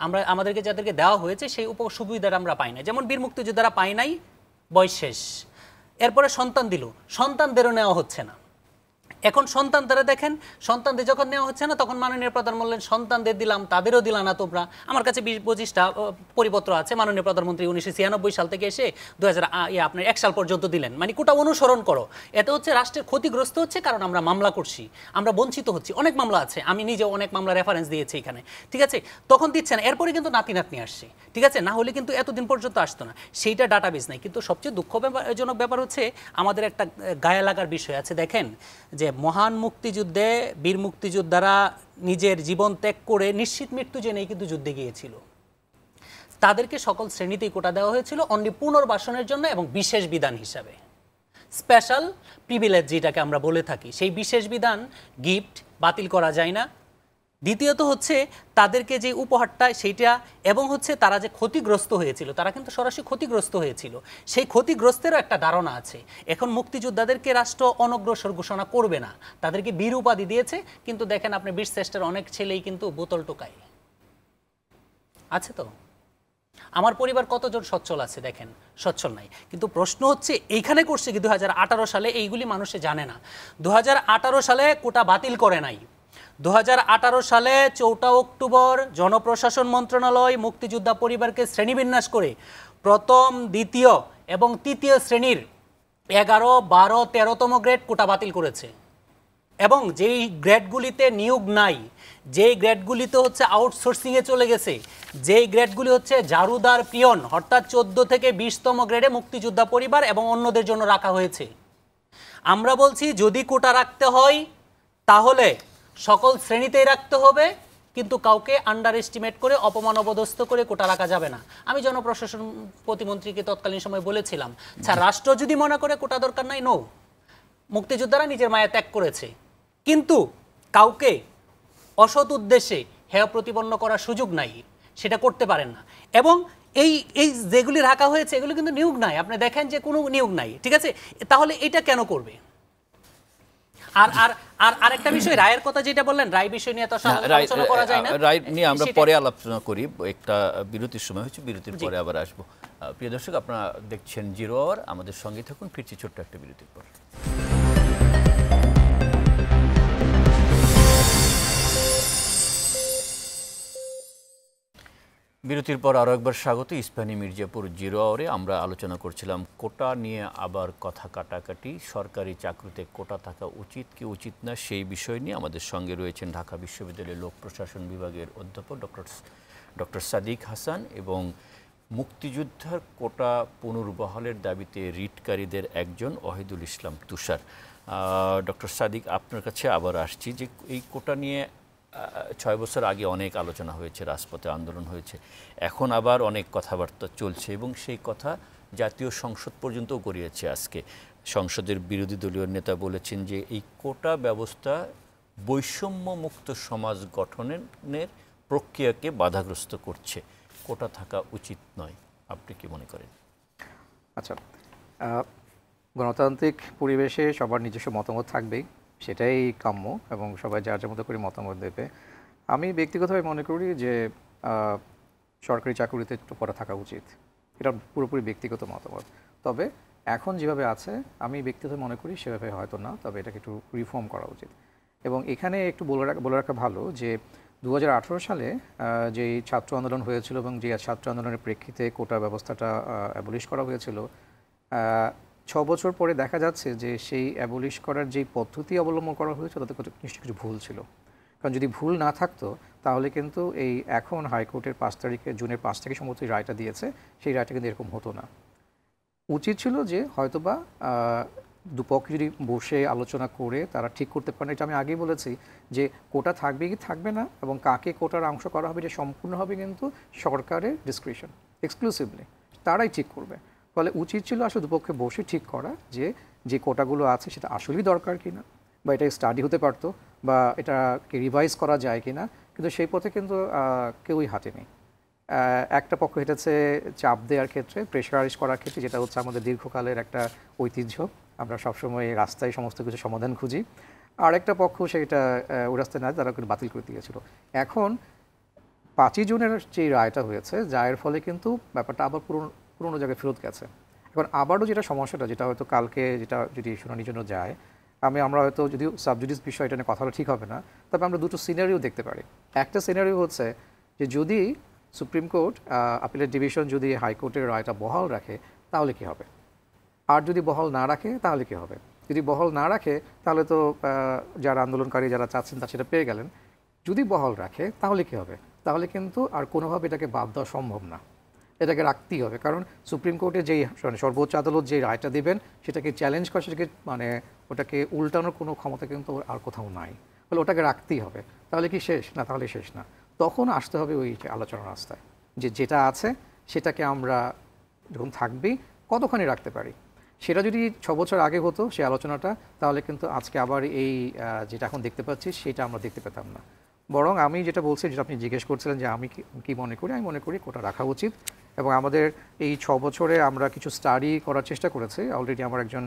I: আমরা আমাদেরকে যাদেরকে দেওয়া হয়েছে সেই সুবিধাটা আমরা পাই না। যেমন বীর মুক্তিযোদ্ধারা পাই নাই, বয়স শেষ, এরপরে সন্তান দিল, সন্তানদেরও নেওয়া হচ্ছে না। এখন সন্তানদের দেখেন, সন্তানদের যখন নেওয়া হচ্ছে না তখন মাননীয় প্রধান বললেন সন্তানদের দিলাম, তাদেরও দিলা না তোমরা। আমার কাছে 20-25টা পরিপত্র আছে, মাননীয় প্রধানমন্ত্রী 1996 সাল থেকে এসে 2001 সাল পর্যন্ত দিলেন। মানে কোটা অনুসরণ করো। এটা হচ্ছে রাষ্ট্রের ক্ষতিগ্রস্ত হচ্ছে, কারণ আমরা মামলা করছি, আমরা বঞ্চিত হচ্ছি। অনেক মামলা আছে, আমি নিজেও অনেক মামলা রেফারেন্স দিয়েছি এখানে, ঠিক আছে? তখন দিচ্ছে না, এরপরে কিন্তু নাতি নাতনি আসছে, ঠিক আছে? না হলে কিন্তু এতদিন পর্যন্ত আসতো না, সেইটা ডাটাবেস নাই। কিন্তু সবচেয়ে দুঃখজনক ব্যাপার হচ্ছে আমাদের একটা গায়ে লাগার বিষয় আছে। দেখেন যে মহান মুক্তিযুদ্ধে বীর মুক্তিযোদ্ধারা নিজের জীবন ত্যাগ করে নিশ্চিত মৃত্যু জেনেই কিন্তু যুদ্ধে গিয়েছিল। তাদেরকে সকল শ্রেণীতেই কোটা দেওয়া হয়েছিল অনলি পুনর্বাসনের জন্য এবং বিশেষ বিধান হিসাবে, স্পেশাল প্রিভিলেজ যেটাকে আমরা বলে থাকি। সেই বিশেষ বিধান গিফট বাতিল করা যায় না। দ্বিতীয়ত হচ্ছে তাদেরকে যে উপহারটা সেইটা, এবং হচ্ছে তারা যে ক্ষতিগ্রস্ত হয়েছিল, তারা কিন্তু সরাসরি ক্ষতিগ্রস্ত হয়েছিল, সেই ক্ষতিগ্রস্তেরও একটা ধারণা আছে। এখন মুক্তিযোদ্ধাদেরকে রাষ্ট্র অনগ্রসর ঘোষণা করবে না, তাদেরকে বীর উপাধি দিয়েছে। কিন্তু দেখেন আপনি বীর শ্রেষ্ঠের অনেক ছেলেই কিন্তু বোতল টোকায় আছে। তো আমার পরিবার কতজন সচ্ছল আছে দেখেন, সচ্ছল নাই। কিন্তু প্রশ্ন হচ্ছে এইখানে করছে কি 2018 সালে, এইগুলি মানুষে জানে না। 2018 সালে কোটা বাতিল করে নাই। 2018 সালে 4 অক্টোবর জনপ্রশাসন মন্ত্রণালয় মুক্তিযোদ্ধা পরিবারকে শ্রেণীবিন্যাস করে প্রথম, দ্বিতীয় এবং তৃতীয় শ্রেণীর 11, 12, 13তম গ্রেড কোটা বাতিল করেছে। এবং যেই গ্রেডগুলিতে নিয়োগ নাই, যেই গ্রেডগুলিতে হচ্ছে আউটসোর্সিংয়ে চলে গেছে, যেই গ্রেডগুলি হচ্ছে জারুদার পিয়ন, অর্থাৎ 14 থেকে 20তম গ্রেডে মুক্তিযোদ্ধা পরিবার এবং অন্যদের জন্য রাখা হয়েছে। আমরা বলছি যদি কোটা রাখতে হয় তাহলে সকল শ্রেণীতেই রাখতে হবে, কিন্তু কাউকে আন্ডার এস্টিমেট করে অপমান অপদস্থ করে কোটা রাখা যাবে না। আমি জনপ্রশাসন প্রতিমন্ত্রীকে তৎকালীন সময় বলেছিলাম, আচ্ছা রাষ্ট্র যদি মনে করে কোটা দরকার নাই, নো, মুক্তিযোদ্ধারা নিজের মায়া ত্যাগ করেছে, কিন্তু কাউকে অসৎ উদ্দেশ্যে হেয় প্রতিপন্ন করার সুযোগ নাই, সেটা করতে পারেন না। এবং এই যেগুলি রাখা হয়েছে এগুলো কিন্তু নিয়োগ নাই, আপনি দেখেন যে কোনো নিয়োগ নাই, ঠিক আছে? তাহলে এটা কেন করবে? আর আর আর আরেকটা বিষয়, রায়ের কথা যেটা বললেন, রায় বিষয় নিয়ে তো আলোচনা করা যায় না,
A: রায় নিয়ে আমরা পরে আলোচনা করি। একটা বিরতির সময় হচ্ছে, বিরতির পরে আবার আসবো। প্রিয় দর্শক, আপনারা দেখছেন জিরো আওয়ার, আমাদের সঙ্গে থাকুন। ফিরছি ছোট্ট একটা বিরতির পর। বিরতির পর আরও একবার স্বাগত ইস্পাহানী মির্জাপুর জিরো আওয়ারে। আমরা আলোচনা করছিলাম কোটা নিয়ে, আবার কথা কাটাকাটি, সরকারি চাকরিতে কোটা থাকা উচিত কি উচিত না সেই বিষয় নিয়ে। আমাদের সঙ্গে রয়েছেন ঢাকা বিশ্ববিদ্যালয়ের লোক প্রশাসন বিভাগের অধ্যাপক ডক্টর সাদিক হাসান এবং মুক্তিযোদ্ধার কোটা পুনর্বহালের দাবিতে রিটকারীদের একজন ওয়াহিদুল ইসলাম তুষার। ডক্টর সাদিক, আপনার কাছে আবার আসছি যে এই কোটা নিয়ে 6 বছর আগে অনেক আলোচনা হয়েছে, রাজপথে আন্দোলন হয়েছে, এখন আবার অনেক কথাবার্তা চলছে এবং সেই কথা জাতীয় সংসদ পর্যন্তও গড়িয়েছে। আজকে সংসদের বিরোধী দলীয় নেতা বলেছেন যে এই কোটা ব্যবস্থা বৈষম্য মুক্ত সমাজ গঠনের প্রক্রিয়াকে বাধাগ্রস্ত করছে, কোটা থাকা উচিত নয়। আপনি কি মনে করেন?
J: আচ্ছা, গণতান্ত্রিক পরিবেশে সবার নিজস্ব মতামত থাকবেই, সেটাই কাম্য, এবং সবাই যার যার মতো করে মতামত দেবে। আমি ব্যক্তিগতভাবে মনে করি যে সরকারি চাকরিতে একটু কোটা থাকা উচিত, এটা পুরোপুরি ব্যক্তিগত মতামত। তবে এখন যেভাবে আছে আমি ব্যক্তিগত মনে করি সেভাবে হয়তো না, তবে এটাকে একটু রিফর্ম করা উচিত। এবং এখানে একটু বলে রাখা ভালো যে 2018 সালে যেই ছাত্র আন্দোলন হয়েছিল এবং যে ছাত্র আন্দোলনের প্রেক্ষিতে কোটা ব্যবস্থাটা অ্যাবলিশ করা হয়েছিল, 6 বছর পরে দেখা যাচ্ছে যে সেই অ্যাবলিশ করার যেই পদ্ধতি অবলম্বন করা হয়েছে তাতে নিশ্চয়ই কিছু ভুল ছিল। কারণ যদি ভুল না থাকতো তাহলে কিন্তু এই এখন হাইকোর্টের 5 তারিখে, জুনের 5 তারিখে সম্ভবত রায়টা দিয়েছে, সেই রায়টা কিন্তু এরকম হতো না। উচিত ছিল যে হয়তোবা দুপক্ষে যদি বসে আলোচনা করে তারা ঠিক করতে পারেন। এটা আমি আগেই বলেছি যে কোটা থাকবে কি থাকবে না এবং কাকে কোটার অংশ করা হবে এটা সম্পূর্ণভাবে কিন্তু সরকারের ডিসক্রিপশন, এক্সক্লুসিভলি তারাই ঠিক করবে। ফলে উচিত ছিল আসলে দুপক্ষে বসে ঠিক করা যে যে কোটাগুলো আছে সেটা আসলেই দরকার কিনা, বা এটা স্টাডি হতে পারতো, বা এটাকে রিভাইজ করা যায় কিনা, কিন্তু সেই পথে কিন্তু কেউই হাঁটেনি। একটা পক্ষ হেঁটেছে চাপ দেওয়ার ক্ষেত্রে, প্রেশারাইজ করার ক্ষেত্রে, যেটা হচ্ছে আমাদের দীর্ঘকালের একটা ঐতিহ্য, আমরা সবসময় রাস্তায় সমস্ত কিছু সমাধান খুঁজি। আর একটা পক্ষ সেটা ওই রাস্তায় না, তারা কিন্তু বাতিল করে দিয়েছিল। এখন 5ই জুনের যে রায়টা হয়েছে, রায়ের ফলে কিন্তু ব্যাপারটা আবার পুরোনো জায়গায় ফেরত গেছে। এখন আবারও যেটা সমস্যাটা, যেটা হয়তো কালকে যেটা যদি শুনানির জন্য যায়, আমরা হয়তো যদিও সাবজুডিস বিষয় এটা নিয়ে কথা হলে ঠিক হবে না, তবে আমরা দুটো সিনারিও দেখতে পারি। একটা সিনারিও হচ্ছে যে যদি সুপ্রিম কোর্ট আপিলের ডিভিশন যদি হাইকোর্টের রায়টা বহাল রাখে তাহলে কি হবে, আর যদি বহাল না রাখে তাহলে কি হবে। যদি বহাল না রাখে তাহলে তো যারা আন্দোলনকারী যারা চাচ্ছেন তা সেটা পেয়ে গেলেন। যদি বহাল রাখে তাহলে কি হবে, তাহলে কিন্তু আর কোনোভাবে এটাকে বাদ দেওয়া সম্ভব না, এটাকে রাখতেই হবে। কারণ সুপ্রিম কোর্টে যেই সর্বোচ্চ আদালত যে রায়টা দেবেন সেটাকে চ্যালেঞ্জ করা, সেটাকে ওটাকে উল্টানোর কোনো ক্ষমতা কিন্তু আর কোথাও নাই, বলে ওটাকে রাখতেই হবে। তাহলে কি শেষ? না, তাহলে শেষ না। তখন আসতে হবে ওই আলোচনার রাস্তায়, যে যেটা আছে সেটাকে আমরা যখন থাকবেই কতখানি রাখতে পারি। সেটা যদি 6 বছর আগে হতো সেই আলোচনাটা, তাহলে কিন্তু আজকে আবার এই যেটা এখন দেখতে পাচ্ছি সেটা আমরা দেখতে পেতাম না। বরং আমি যেটা বলছি, যেটা আপনি জিজ্ঞেস করছিলেন যে আমি কি মনে করি, আমি মনে করি কোটা রাখা উচিত। এবং আমাদের এই 6 বছরে আমরা কিছু স্টাডি করার চেষ্টা করেছি। অলরেডি আমার একজন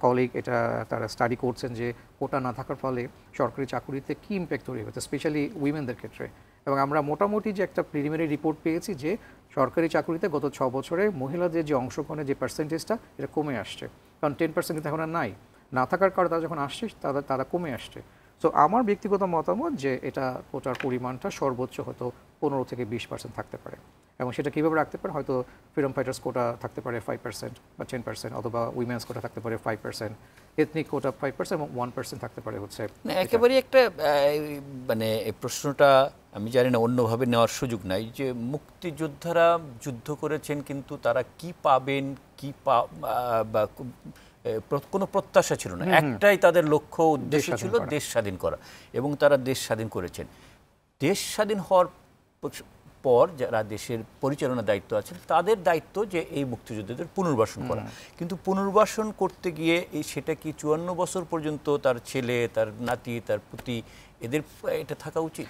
J: কলিগ এটা তারা স্টাডি করছেন যে কোটা না থাকার ফলে সরকারি চাকুরিতে কী ইম্প্যাক্ট তৈরি হচ্ছে, স্পেশালি উইমেনদের ক্ষেত্রে। এবং আমরা মোটামুটি যে একটা প্রিলিমিনারি রিপোর্ট পেয়েছি যে সরকারি চাকুরিতে গত 6 বছরে মহিলাদের যে অংশগ্রহণের যে পার্সেন্টেজটা এটা কমে আসছে। কারণ 10% কিন্তু এখন আর নাই, না থাকার কারণে তারা যখন আসছে তারা কমে আসছে। সো আমার ব্যক্তিগত মতামত যে এটা কোটার পরিমাণটা সর্বোচ্চ হয়তো 15 থেকে 20% থাকতে পারে। এবং সেটা কীভাবে রাখতে পারে, হয়তো ফ্রিডম ফাইটার্স কোটা থাকতে পারে 5% বা 10%, অথবা উইমেন্স কোটা থাকতে পারে 5%, এথনিক কোটা 5% এবং 1% থাকতে পারে হচ্ছে।
A: একেবারে একটা মানে এই প্রশ্নটা আমি জানি না অন্যভাবে নেওয়ার সুযোগ নাই, যে মুক্তিযোদ্ধারা যুদ্ধ করেছেন কিন্তু তারা কি পাবেন, কি বা কোনো প্রত্যাশা ছিল না, একটাই তাদের লক্ষ্য উদ্দেশ্য ছিল দেশ স্বাধীন করা, এবং তারা দেশ স্বাধীন করেছেন। দেশ স্বাধীন হওয়ার পর যারা দেশের পরিচালনার দায়িত্ব আছেন তাদের দায়িত্ব যে এই মুক্তিযোদ্ধাদের পুনর্বাসন করা। কিন্তু পুনর্বাসন করতে গিয়ে সেটা কি 54 বছর পর্যন্ত তার ছেলে, তার নাতি, তার পুতি এদের এটা থাকা উচিত?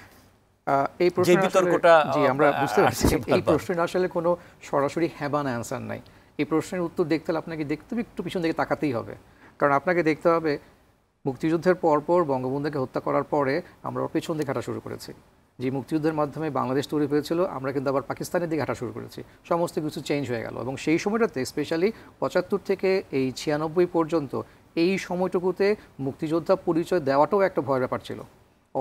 J: এই বিতর্কটা জি আমরা বুঝতে পারছি। এই প্রশ্নের আসলে কোনো সরাসরি হ্যাঁ বা না অ্যান্সার নাই। এই প্রশ্নের উত্তর দেখতে হলে আপনাকে দেখতে হবে, একটু পিছন দিকে তাকাতেই হবে। কারণ আপনাকে দেখতে হবে মুক্তিযুদ্ধের পরপর বঙ্গবন্ধুকে হত্যা করার পরে আমরা পেছন দিকে হাঁটা শুরু করেছি। যে মুক্তিযুদ্ধের মাধ্যমে বাংলাদেশ তৈরি হয়েছিল, আমরা কিন্তু আবার পাকিস্তানের দিকে হাঁটা শুরু করেছি। সমস্ত কিছু চেঞ্জ হয়ে গেল। এবং সেই সময়টাতে স্পেশালি 75 থেকে এই 96 পর্যন্ত এই সময়টুকুতে মুক্তিযোদ্ধা পরিচয় দেওয়াটাও একটা ভয়ের ব্যাপার ছিল।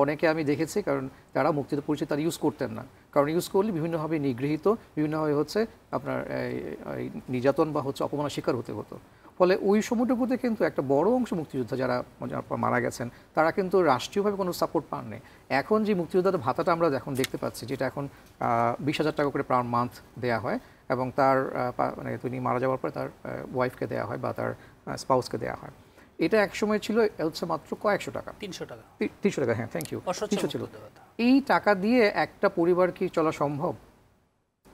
J: অনেকে আমি দেখেছি, কারণ তারা মুক্তিযোদ্ধা পরিচয় তারা ইউজ করতেন না, কারণ ইউজ করলে বিভিন্নভাবে নিগৃহীত, বিভিন্নভাবে হচ্ছে আপনার নির্যাতন বা হচ্ছে অপমানের শিকার হতে হতো। ফলে ওই সময়টুকুতে কিন্তু একটা বড় অংশ মুক্তিযোদ্ধা যারা মারা গেছেন তারা কিন্তু রাষ্ট্রীয়ভাবে কোনো সাপোর্ট পাননি। এখন যে মুক্তিযোদ্ধাদের ভাতাটা আমরা এখন দেখতে পাচ্ছি, যেটা এখন 20,000 টাকা করে পার মান্থ দেওয়া হয়, এবং তার মানে তিনি মারা যাওয়ার পরে তার ওয়াইফকে দেওয়া হয় বা তার স্পাউসকে দেওয়া হয়, এটা একসময় ছিল হচ্ছে মাত্র কয়েকশো টাকা, 300 টাকা, হ্যাঁ থ্যাংক ইউ, 300 ছিল। এই টাকা দিয়ে একটা পরিবার কি চলা সম্ভব?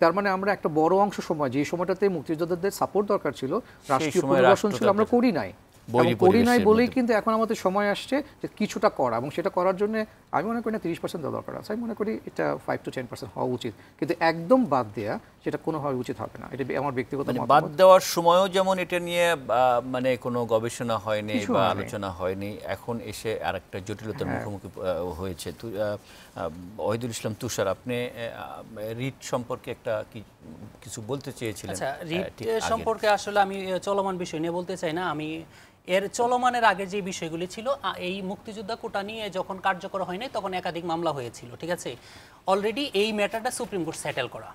J: তার মানে আমরা একটা বড় অংশ সময়, যে সময়টাতে মুক্তিযোদ্ধাদের সাপোর্ট দরকার ছিল, রাষ্ট্রীয় পুনর্বাসন ছিল, আমরা করি নাই বলেই কিন্তু এখন আমাদের সময় আসছে যে কিছুটা করা, এবং সেটা করার জন্য আমি মনে করি না 30% দেওয়া দরকার আছে। আমি মনে করি এটা 5 to 10% হওয়া উচিত, কিন্তু একদম বাদ দেওয়া সেটা কোনোভাবে উচিত হবে না। এটা আমার ব্যক্তিগত মতামত।
A: বাদ দেওয়ার সময়ও যেমন এটা নিয়ে মানে কোনো গবেষণা হয়নি বা আলোচনা হয়নি, এখন এসে আরেকটা জটিলতার মুখোমুখি হয়েছে। ওহিদুল ইসলাম তুষার, আপনি রিট সম্পর্কে একটা কিছু বলতে চেয়েছিলেন।
I: আচ্ছা, রিট সম্পর্কে আসলে আমি চলমান বিষয় নিয়ে বলতে চাই না। আমি এর চলমানের আগে যে বিষয়গুলি ছিল, এই মুক্তিযোদ্ধা কোটা নিয়ে যখন কার্যকর হয় নাই তখন একাধিক মামলা হয়েছিল, ঠিক আছে। অলরেডি এই ম্যাটারটা সুপ্রিম কোর্ট সেটেল করা।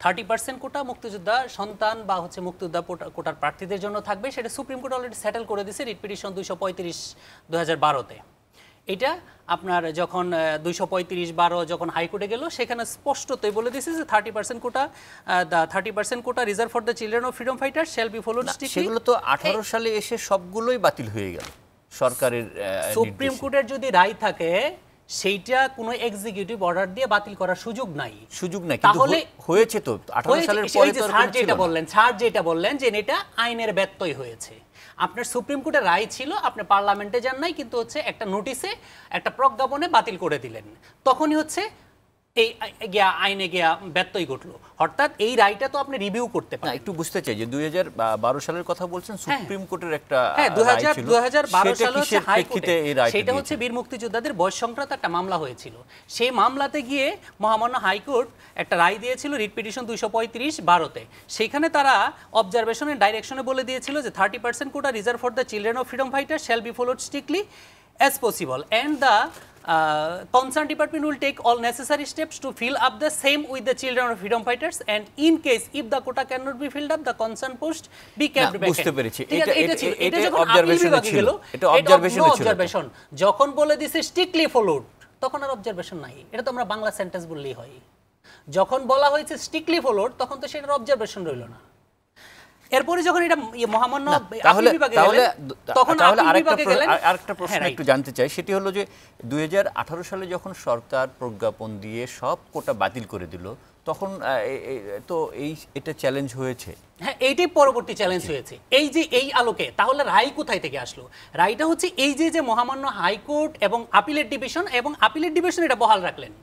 I: 30% কোটা মুক্তিযোদ্ধা সন্তান বা হচ্ছে মুক্তিযোদ্ধা কোটার প্রার্থীদের জন্য থাকবে, সেটা সুপ্রিম কোর্ট অলরেডি সেটেল করে দিয়েছে রিট পিটিশন 235/2012-তে। এটা আপনার যখন 235/12 যখন হাইকোর্টে গেল, সেখানে স্পষ্টতই বলে দিয়েছে যে 30% quota reserve for the children of freedom fighter shall be followed strictly.
A: সেগুলো তো 18 সালে এসে সবগুলোই বাতিল হয়ে গেল সরকারের।
I: সুপ্রিম কোর্টের যদি রায় থাকে সেইটা কোনো এক্সিকিউটিভ অর্ডার দিয়ে বাতিল করার সুযোগ নাই,
A: কিন্তু হয়েছে তো 18 সালের পরে। তো
I: স্যার যেটা বললেন যে এটা আইনের ব্যত্যয় হয়েছে। আপনার সুপ্রিম কোর্টের রায় ছিল, আপনি পার্লামেন্টে যান নাই, কিন্তু হচ্ছে একটা নোটিশে একটা প্রজ্ঞাপনে বাতিল করে দিলেন, তখনই হচ্ছে এই আইনে গিয়া ব্যত্যয় ঘটলো। অর্থাৎ এই রায়টা তো আপনি রিভিউ করতে পারেন।
A: একটু বুঝতে চাই যে 2012 সালের কথা বলছেন, সুপ্রিম কোর্টের একটা
I: 2012 সালে হচ্ছে হাইকোর্টে, সেটা হচ্ছে বীর মুক্তিযোদ্ধাদের বয়স সংক্রান্ত একটা মামলা হয়েছিল। সেই মামলাতে গিয়ে মহামান্য হাইকোর্ট একটা রায় দিয়েছিল রিট পিটিশন 235/12-তে। সেখানে তারা অবজারভেশনের ডাইরেকশনে বলে দিয়েছিল যে 30% quota reserve for the children of freedom fighter shall be followed strictly as possible, and the concerned department will take all necessary steps to fill up the same with the children of freedom fighters, and in case if the quota cannot be filled up, the concerned post be kept vacant.
A: বুঝতে পেরেছি,
I: এটা যখন observation ছিল, এটা observation যখন বলে দিছে strictly followed, তখন আর অবজারভেশন নাই। এটা তো আমরা বাংলা সেন্টেন্স বললেই হয়। যখন বলা হয়েছে স্ট্রিক্টলি ফলোড, তখন তো সেটার অবজারভেশন রইল না। এরপরে যখন এটা মহামান্য
A: তাহলে
I: আপিল বিভাগে
A: তাহলে
I: গেলেন, তখন
A: তাহলে
I: আপিল বিভাগে গেলেন।
A: আরেকটা প্রশ্ন একটু জানতে চাই, সেটি হলো যে 2018 সালে যখন সরকার প্রজ্ঞাপন দিয়ে সব কোটা বাতিল করে দিল, তখন তো এটা চ্যালেঞ্জ হয়েছে।
I: হ্যাঁ, এইটাই পরবর্তী চ্যালেঞ্জ হয়েছে। এই যে এই আলোকে তাহলে রায় কোথায় থেকে আসলো? রায়টা হচ্ছে এই যে মহামান্য হাইকোর্ট এবং আপিলের ডিভিশন, এবং আপিলের ডিভিশন এটা বহাল রাখলেন।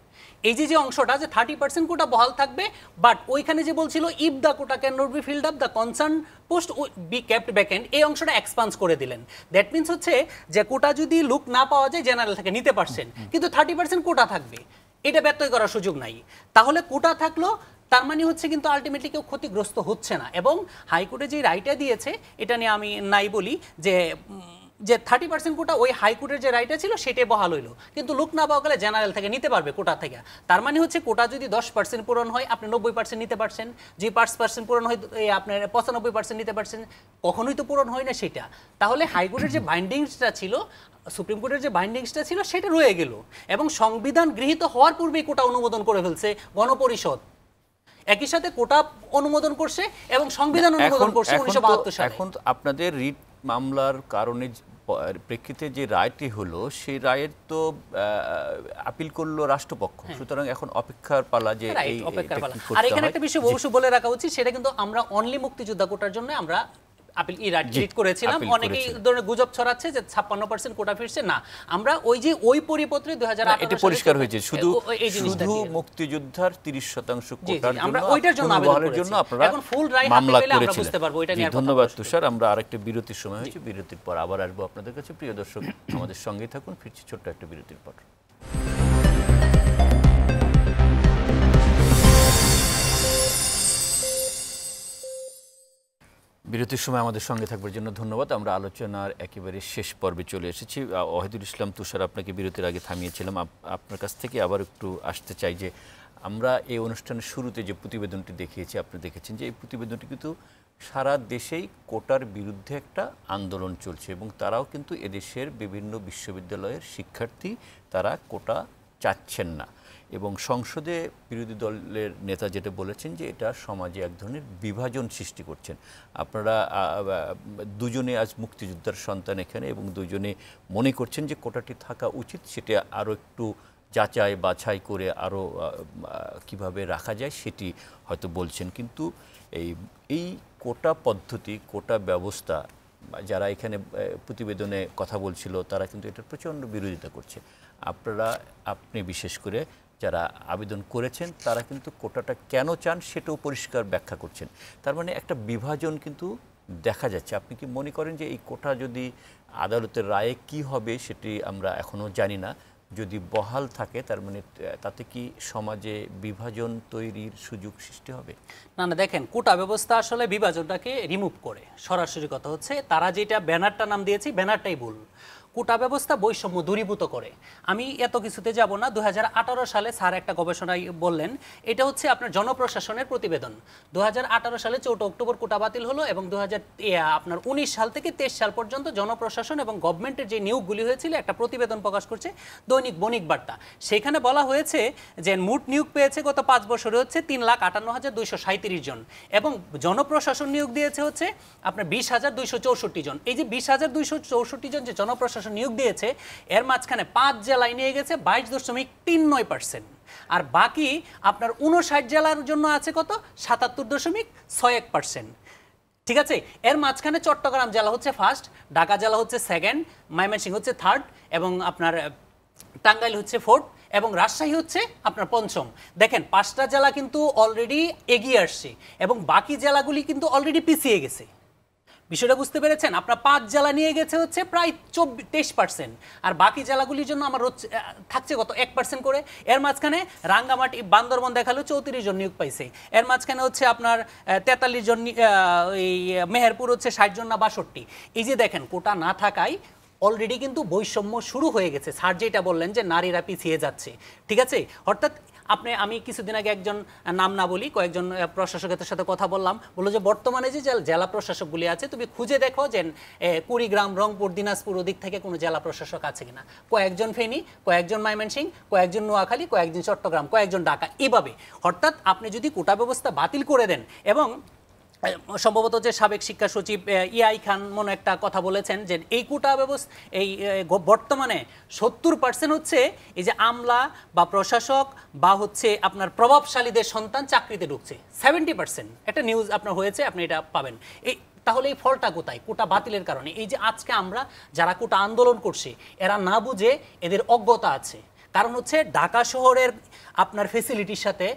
I: এই যে অংশটা যে 30% কোটা বহাল থাকবে, বাট ওইখানে যে বলছিল if the quota can not be filled up the concern post be kept vacant, এই অংশটা এক্সপান্স করে দিলেন। দ্যাট মিনস হচ্ছে যে কোটা যদি লুক না পাওয়া যায় জেনারেল থেকে নিতে পারছেন, কিন্তু 30% কোটা থাকবে, এটা ব্যত্যয় করার সুযোগ নাই। তাহলে কোটা থাকলো, তার মানে হচ্ছে কিন্তু আলটিমেটলি কেউ ক্ষতিগ্রস্ত হচ্ছে না। এবং হাইকোর্টে যে রায়টা দিয়েছে এটা নিয়ে আমি নাই বলি যে 30% কোটা ওই হাইকোর্টের যে রায়টা ছিল সেটাই বহাল হইলো, কিন্তু লোক না পাওয়া গেলে জেনারেল থেকে নিতে পারবে কোটা থেকে। তার মানে হচ্ছে কোটা যদি 10% পূরণ হয় আপনি 90% নিতে পারছেন, যে 5% পূরণ হয় আপনার 95% নিতে পারছেন, কখনোই তো পূরণ হয় না সেটা। তাহলে হাইকোর্টের যে বাইন্ডিংসটা ছিল, সুপ্রিম কোর্টের যে বাইন্ডিংসটা ছিল সেটা রয়ে গেল, এবং সংবিধান গৃহীত হওয়ার পূর্বেই কোটা অনুমোদন করে ফেলছে গণপরিষদ, একই সাথে কোটা অনুমোদন করছে এবং সংবিধান অনুমোদন করছে 1972 সালে।
A: এখন আপনাদের রিট মামলার কারণে প্রেক্ষিতে যে রায়টি হলো, সেই রায়ের তো আপিল করলো রাষ্ট্রপক্ষ, সুতরাং এখন অপেক্ষার পালা যে এই
I: অপেক্ষার পালা। আর এখানে একটা বিষয় অবশ্যই বলে রাখা উচিত, সেটা কিন্তু আমরা অনলি মুক্তিযোদ্ধা কোটার জন্য আমরা আপিল রিট করেছিলাম। অনেকেই ধরনের গুজব ছড়াচ্ছে যে 56% কোটা ফিরছে না, আমরা ওই পরিপত্রে 2018
A: এটা পরিষ্কার হয়েছে, শুধু মুক্তিযোদ্ধার 30% কোটার জন্য বহালের জন্য আপনারা
I: এখন ফুল রাইট
A: মামলা
I: পেলে আমরা
A: করেছিলেন।
I: বুঝতে পারবো এটা নিয়ে।
A: ধন্যবাদ তুষার। আমরা আরেকটা বিরতির সময় হয়েছে, বিরতির পর আবার আসবো আপনাদের কাছে। প্রিয় দর্শক, আমাদের সঙ্গেই থাকুন, ফিরছি ছোট্ট একটা বিরতির পর। বিরতির সময় আমাদের সঙ্গে থাকবার জন্য ধন্যবাদ। আমরা আলোচনার একেবারে শেষ পর্বে চলে এসেছি। ওয়াহিদুল ইসলাম তুষার, আপনাকে বিরতির আগে থামিয়েছিলাম, আপনার কাছ থেকে আবার একটু আসতে চাই যে আমরা এই অনুষ্ঠানের শুরুতে যে প্রতিবেদনটি দেখিয়েছি, আপনি দেখেছেন যে এই প্রতিবেদনটি কিন্তু সারা দেশেই কোটার বিরুদ্ধে একটা আন্দোলন চলছে, এবং তারাও কিন্তু এদেশের বিভিন্ন বিশ্ববিদ্যালয়ের শিক্ষার্থী, তারা কোটা চাচ্ছেন না। এবং সংসদে বিরোধী দলের নেতা যেটা বলেছেন যে এটা সমাজে এক ধরনের বিভাজন সৃষ্টি করছেন। আপনারা দুজনে আজ মুক্তিযোদ্ধার সন্তান এখানে, এবং দুজনে মনে করছেন যে কোটাটি থাকা উচিত, সেটা আরও একটু যাচাই বাছাই করে আরও কিভাবে রাখা যায় সেটি হয়তো বলছেন। কিন্তু এই কোটা পদ্ধতি, কোটা ব্যবস্থা, যারা এখানে প্রতিবেদনে কথা বলছিল তারা কিন্তু এটার প্রচণ্ড বিরোধিতা করছে। আপনি বিশেষ করে যারা আবেদন করেছেন তারা কিন্তু কোটাটা কেন চান সেটাও পরিষ্কার ব্যাখ্যা করছেন। তার মানে একটা বিভাজন কিন্তু দেখা যাচ্ছে। আপনি কি মনে করেন যে এই কোটা যদি আদালতের রায়ে কি হবে সেটি আমরা এখনও জানি না, যদি বহাল থাকে তার মানে তাতে কি সমাজে বিভাজন তৈরির সুযোগ সৃষ্টি হবে?
I: না, দেখেন, কোটা ব্যবস্থা আসলে বিভাজনটাকে রিমুভ করে। সরাসরি কথা হচ্ছে তারা যেটা ব্যানারটা নাম দিয়েছে, ব্যানারটাই ভুল। কোটা ব্যবস্থা বৈষম্য দূরীভূত করে। আমি এত কিছুতে যাব না। 2018 সালে স্যার একটা গবেষণায় বললেন, এটা হচ্ছে আপনার জনপ্রশাসনের প্রতিবেদন। 2018 সালে 4 অক্টোবর কোটা বাতিল হলো, এবং 2019 সাল থেকে 23 সাল পর্যন্ত জনপ্রশাসন এবং গভর্নমেন্টের যে নিয়োগগুলি হয়েছিল একটা প্রতিবেদন প্রকাশ করছে দৈনিক বণিক বার্তা। সেখানে বলা হয়েছে যে মোট নিয়োগ পেয়েছে গত 5 বছরে হচ্ছে 3,58,237 জন, এবং জনপ্রশাসন নিয়োগ দিয়েছে হচ্ছে আপনার 20,264 জন। এই যে 20,264 জন যে জনপ্রশাসন নিয়োগ দিয়েছে, এর মাঝখানে 5 জেলায় নিয়ে গেছে 22.39%, আর বাকি আপনার 59 জেলার জন্য আছে কত 77.61%। ঠিক আছে, এর মাঝখানে চট্টগ্রাম জেলা হচ্ছে ফার্স্ট, ঢাকা জেলা হচ্ছে সেকেন্ড, ময়মনসিংহ হচ্ছে থার্ড, এবং আপনার টাঙ্গাইল হচ্ছে ফোর্থ, এবং রাজশাহী হচ্ছে আপনার পঞ্চম। দেখেন, 5টা জেলা কিন্তু অলরেডি এগিয়ে আসছে, এবং বাকি জেলাগুলি কিন্তু অলরেডি পিছিয়ে গেছে। বিষয়টা বুঝতে পেরেছেন? আপনার 5 জেলা নিয়ে গেছে হচ্ছে প্রায় 23%, আর বাকি জেলাগুলির জন্য আমার থাকছে কত 1% করে। এর মাঝখানে রাঙ্গামাটি, বান্দরবন দেখালো 34 জন নিয়োগ পাইছে, এর মাঝখানে হচ্ছে আপনার 43 জন, এই মেহেরপুর হচ্ছে 60 জন না 62। এই যে দেখেন, কোটা না থাকায় অলরেডি কিন্তু বৈষম্য শুরু হয়ে গেছে। স্যার যেটা বললেন যে নারীরা পিছিয়ে যাচ্ছে, ঠিক আছে, অর্থাৎ আমি কিছুদিন আগে একজন, নাম না বলি, কয়েকজন প্রশাসকের সাথে কথা বললাম, বললো যে বর্তমানে যে জেলা প্রশাসকগুলি আছে তুমি খুঁজে দেখো যে কুড়িগ্রাম, রংপুর, দিনাজপুর ওদিক থেকে কোনো জেলা প্রশাসক আছে কিনা। কয়েকজন ফেনী, কয়েকজন ময়মনসিংহ, কয়েকজন নোয়াখালী, কয়েকজন চট্টগ্রাম, কয়েকজন ঢাকা, এভাবে। অর্থাৎ আপনি যদি কোটা ব্যবস্থা বাতিল করে দেন এবং সম্ভবত যে সাবেক শিক্ষা সচিব ইয়াই খান মনে একটা কথা বলেছেন যে এই কোটা ব্যবস্থা এই বর্তমানে 70% হচ্ছে এই যে আমলা বা প্রশাসক বা হচ্ছে আপনার প্রভাবশালীদের সন্তান চাকরিতে ঢুকছে। 70% একটা নিউজ আপনার হয়েছে, আপনি এটা পাবেন। এই তাহলে এই ফলটা কোথায়? কোটা বাতিলের কারণে। এই যে আজকে আমরা যারা কোটা আন্দোলন করছি এরা না বুঝে এদের অজ্ঞতা আছে। কারণ হচ্ছে ঢাকা শহরের আপনার ফেসিলিটির সাথে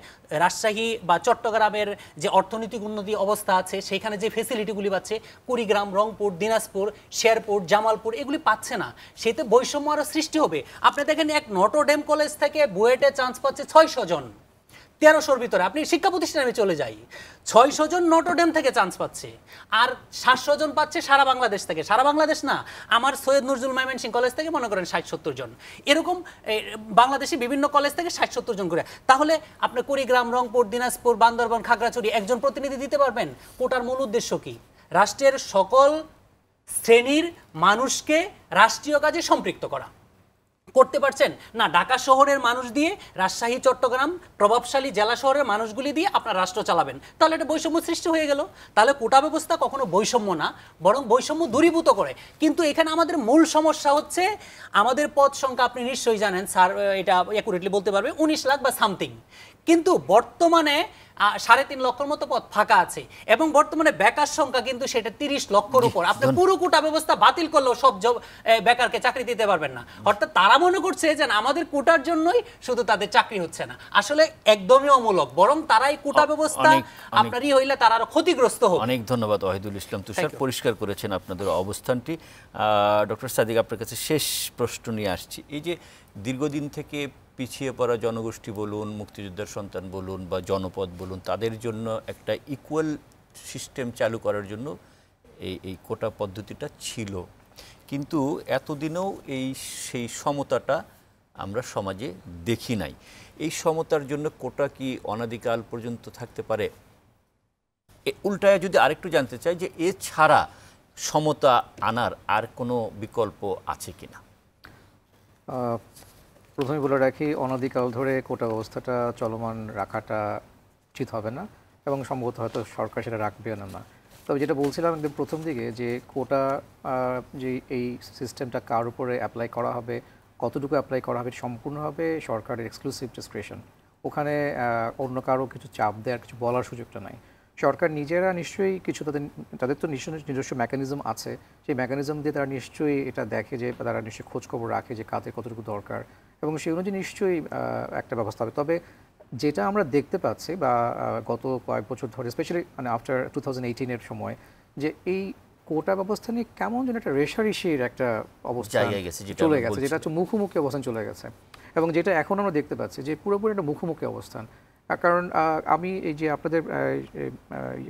I: রাজশাহী বা চট্টগ্রামের যে অর্থনৈতিক উন্নতি অবস্থা আছে সেখানে যে ফেসিলিটিগুলি পাচ্ছে কুড়িগ্রাম, রংপুর, দিনাজপুর, শেরপুর, জামালপুর এগুলি পাচ্ছে না। সেতে বৈষম্য আরও সৃষ্টি হবে। আপনি দেখেন এক নটরডেম কলেজ থেকে বুয়েটে চান্স পাচ্ছে 600 জন, 1300-র ভিতরে। আপনি শিক্ষা প্রতিষ্ঠানে চলে যাই, 600 জন নটরডেম থেকে চান্স পাচ্ছে, আর 700 জন পাচ্ছে সারা বাংলাদেশ থেকে। সারা বাংলাদেশ না, আমার সৈয়দ নজরুল ময়মনসিংহ কলেজ থেকে মনে করেন 60-70 জন, এরকম বাংলাদেশে বিভিন্ন কলেজ থেকে 60-70 জন করে। তাহলে আপনি কুড়িগ্রাম, রংপুর, দিনাজপুর, বান্দরবান, খাগড়াছড়ি একজন প্রতিনিধি দিতে পারবেন? কোটার মূল উদ্দেশ্য কি? রাষ্ট্রের সকল শ্রেণীর মানুষকে রাষ্ট্রীয় কাজে সম্পৃক্ত করা। করতে পারছেন না? ঢাকা শহরের মানুষ দিয়ে, রাজশাহী, চট্টগ্রাম প্রভাবশালী জেলা শহরের মানুষগুলি দিয়ে আপনার রাষ্ট্র চালাবেন, তাহলে এটা বৈষম্য সৃষ্টি হয়ে গেল। তাহলে কোটা ব্যবস্থা কখনো বৈষম্য না, বরং বৈষম্য দূরীভূত করে। কিন্তু এখানে আমাদের মূল সমস্যা হচ্ছে আমাদের পদ সংখ্যা, আপনি নিশ্চয়ই জানেন স্যার, এটা অ্যাকুরেটলি বলতে পারবে, 19 লাখ বা সামথিং। কিন্তু বর্তমানে 3.5 লক্ষের মতো পদ ফাঁকা আছে এবং বর্তমানে বেকার সংখ্যা কিন্তু সেটা 30 লক্ষের উপর। আপনি পুরো কোটা ব্যবস্থা বাতিল করলেও সব বেকারকে চাকরি দিতে পারবেন না। অর্থাৎ তারা মনে করছে যে আমাদের কোটার জন্যই শুধু তাদের চাকরি হচ্ছে না, আসলে একদমই অমূলক, বরং তারা এই কোটা ব্যবস্থা আপনারই হইলে তারা আরো ক্ষতিগ্রস্ত হবে।
A: অনেক ধন্যবাদ ওয়াহিদুল ইসলাম তুষার, পরিষ্কার করেছেন আপনাদের অবস্থানটি। ডক্টর সাদিক, আপনার কাছে শেষ প্রশ্ন নিয়ে আসছি। এই যে দীর্ঘদিন থেকে পিছিয়ে পড়া জনগোষ্ঠী বলুন, মুক্তিযোদ্ধার সন্তান বলুন বা জনপদ বলুন, তাদের জন্য একটা ইকুয়াল সিস্টেম চালু করার জন্য এই কোটা পদ্ধতিটা ছিল, কিন্তু এতদিনেও সেই সমতাটা আমরা সমাজে দেখি নাই। এই সমতার জন্য কোটা কি অনাদিকাল পর্যন্ত থাকতে পারে? উল্টায় যদি আরেকটু জানতে চাই যে এছাড়া সমতা আনার আর কোনো বিকল্প আছে কিনা?
J: প্রথমে বলে রাখি, অনাদিকাল ধরে কোটা ব্যবস্থাটা চলমান রাখাটা উচিত হবে না এবং সম্ভবত হয়তো সরকার সেটা রাখবে না। তবে যেটা বলছিলাম একদম প্রথম দিকে, যে কোটা যে এই সিস্টেমটা কার উপরে অ্যাপ্লাই করা হবে, কতটুকু অ্যাপ্লাই করা হবে, সম্পূর্ণভাবে সরকারের এক্সক্লুসিভ ডিসক্রিপশন। ওখানে অন্য কারো কিছু চাপ দেওয়ার, কিছু বলার সুযোগটা নাই। সরকার নিজেরা নিশ্চয়ই কিছু তাদের তো নিশ্চয়ই নিজস্ব মেকানিজম আছে, সেই মেকানিজম দিয়ে তারা নিশ্চয়ই এটা দেখে, যে তারা নিশ্চয়ই খোঁজখবর রাখে যে কাদের কতটুকু দরকার, এবং সেই অনুযায়ী নিশ্চয়ই একটা ব্যবস্থা হবে। তবে যেটা আমরা দেখতে পাচ্ছি বা গত কয়েক বছর ধরে, স্পেশালি মানে আফটার 2018-এর সময়, যে এই কোটা ব্যবস্থা নিয়ে কেমন যেন একটা রেশারেশির একটা অবস্থা চলে গেছে, যেটা হচ্ছে মুখোমুখি অবস্থান চলে গেছে, এবং যেটা এখন আমরা দেখতে পাচ্ছি যে পুরোপুরি একটা মুখোমুখি অবস্থান। কারণ আমি এই যে আপনাদের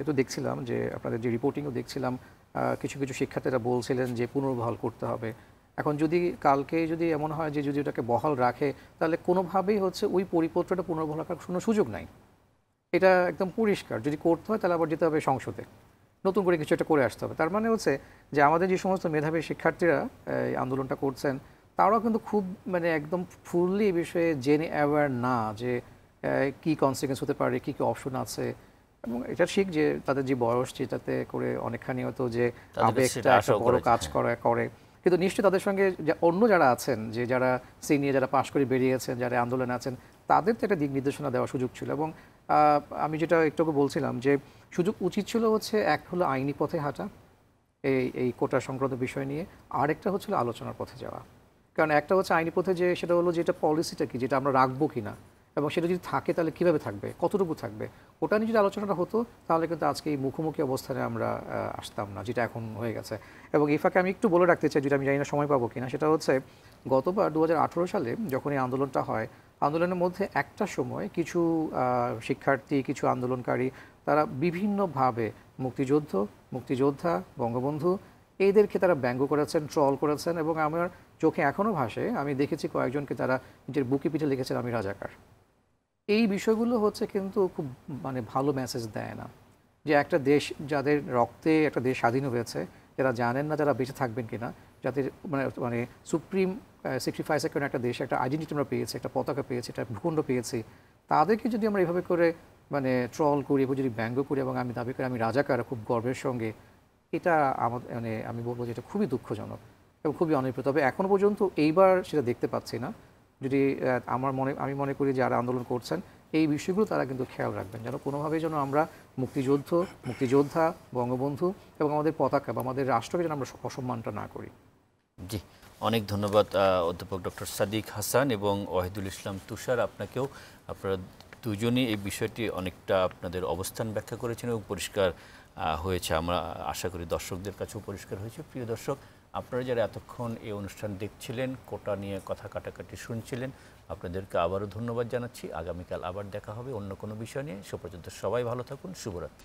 J: তো দেখছিলাম, যে আপনাদের যে রিপোর্টিংও দেখছিলাম, কিছু কিছু শিক্ষার্থীরা বলছিলেন যে পুনর্বহাল করতে হবে। এখন যদি কালকে যদি এমন হয় যে যদি ওটাকে বহাল রাখে, তাহলে কোনোভাবেই হচ্ছে ওই পরিপত্রটা পুনর্বহাল রাখার কোনো সুযোগ নাই, এটা একদম পরিষ্কার। যদি করতে হয় তাহলে আবার যেতে হবে সংসদে, নতুন করে কিছু একটা করে আসতে হবে। তার মানে হচ্ছে যে আমাদের যে সমস্ত মেধাবী শিক্ষার্থীরা এই আন্দোলনটা করছেন, তারাও কিন্তু খুব মানে একদম ফুললি এই বিষয়ে জেনে অ্যাওয়ার না, যে কী কনসিকুয়েন্স হতে পারে, কী কী অপশন আছে। এবং এটা ঠিক যে তাদের যে বয়স, যেটাতে করে অনেকখানি হয়তো যে আবেগটা একটা বড় কাজ করে, কিন্তু নিশ্চয়ই তাদের সঙ্গে অন্য যারা আছেন, যে যারা সিনিয়র, যারা পাশ করে বেরিয়েছেন, যারা আন্দোলনে আছেন, তাদের তো একটা দিক নির্দেশনা দেওয়ার সুযোগ ছিল। এবং আমি যেটা একটু বলছিলাম, যে সুযোগ উচিত ছিল হচ্ছে, এক হলো আইনি পথে হাঁটা এই কোটা সংক্রান্ত বিষয় নিয়ে, আরেকটা হচ্ছিল আলোচনার পথে যাওয়া। কারণ একটা হচ্ছে আইনি পথে, যে সেটা হলো যে এটা পলিসিটা কি, যেটা আমরা রাখবো কিনা, এবং সেটা যদি থাকে তাহলে কীভাবে থাকবে, কতটুকু থাকবে, ওটা নিয়ে যদি আলোচনাটা হতো, তাহলে কিন্তু আজকে এই মুখোমুখি অবস্থানে আমরা আসতাম না, যেটা এখন হয়ে গেছে। এবং এই ফাঁকে আমি একটু বলে রাখতে চাই, যেটা আমি জানি না সময় পাবো কিনা, সেটা হচ্ছে গতবার 2018 সালে যখন এই আন্দোলনটা হয়, আন্দোলনের মধ্যে একটা সময় কিছু শিক্ষার্থী, কিছু আন্দোলনকারী, তারা বিভিন্নভাবে মুক্তিযোদ্ধা, বঙ্গবন্ধু এদেরকে তারা ব্যঙ্গ করেছেন, ট্রল করেছেন, এবং আমার চোখে এখনও ভাসে, আমি দেখেছি কয়েকজনকে তারা নিজের বুকে পিঠে লিখেছেন আমি রাজাকার। এই বিষয়গুলো হচ্ছে কিন্তু খুব মানে ভালো মেসেজ দেয় না, যে একটা দেশ, যাদের রক্তে একটা দেশ স্বাধীন হয়েছে, যারা জানেন না যারা বেঁচে থাকবেন কিনা, যাদের মানে সুপ্রিম স্যাক্রিফাইসের কারণে একটা দেশ, একটা আইডেন্টিটি আমরা পেয়েছি, একটা পতাকা পেয়েছি, একটা ভূখণ্ড পেয়েছি, তাদেরকে যদি আমরা এভাবে করে মানে ট্রল করি, এগুলো যদি ব্যঙ্গ করি এবং আমি দাবি করি আমি রাজাকার খুব গর্বের সঙ্গে, এটা আমার মানে আমি বলবো যে এটা খুবই দুঃখজনক এবং খুবই অনিপ্রিয়। তবে এখনও পর্যন্ত এইবার সেটা দেখতে পাচ্ছি না। যদি আমি মনে করি যারা আন্দোলন করছেন এই বিষয়গুলো তারা কিন্তু খেয়াল রাখবেন, যেন কোনোভাবেই যেন আমরা মুক্তিযোদ্ধা, বঙ্গবন্ধু এবং আমাদের পতাকা বা আমাদের রাষ্ট্রকে যেন আমরা অসম্মানটা না করি।
A: জি, অনেক ধন্যবাদ অধ্যাপক ডক্টর সাদিক হাসান এবং ওয়াহিদুল ইসলাম তুষার। আপনাকেও, আপনারা দুজনই এই বিষয়টি অনেকটা আপনাদের অবস্থান ব্যাখ্যা করেছেন এবং পরিষ্কার হয়েছে। আমরা আশা করি দর্শকদের কাছেও পরিষ্কার হয়েছে। প্রিয় দর্শক, আপনারা যারা এতক্ষণ এই অনুষ্ঠান দেখছিলেন, কোটা নিয়ে কথা কাটাকাটি শুনছিলেন, আপনাদেরকে আবারও ধন্যবাদ জানাচ্ছি। আগামীকাল আবার দেখা হবে অন্য কোনো বিষয় নিয়ে। সে পর্যন্ত সবাই ভালো থাকুন। শুভরাত্রি।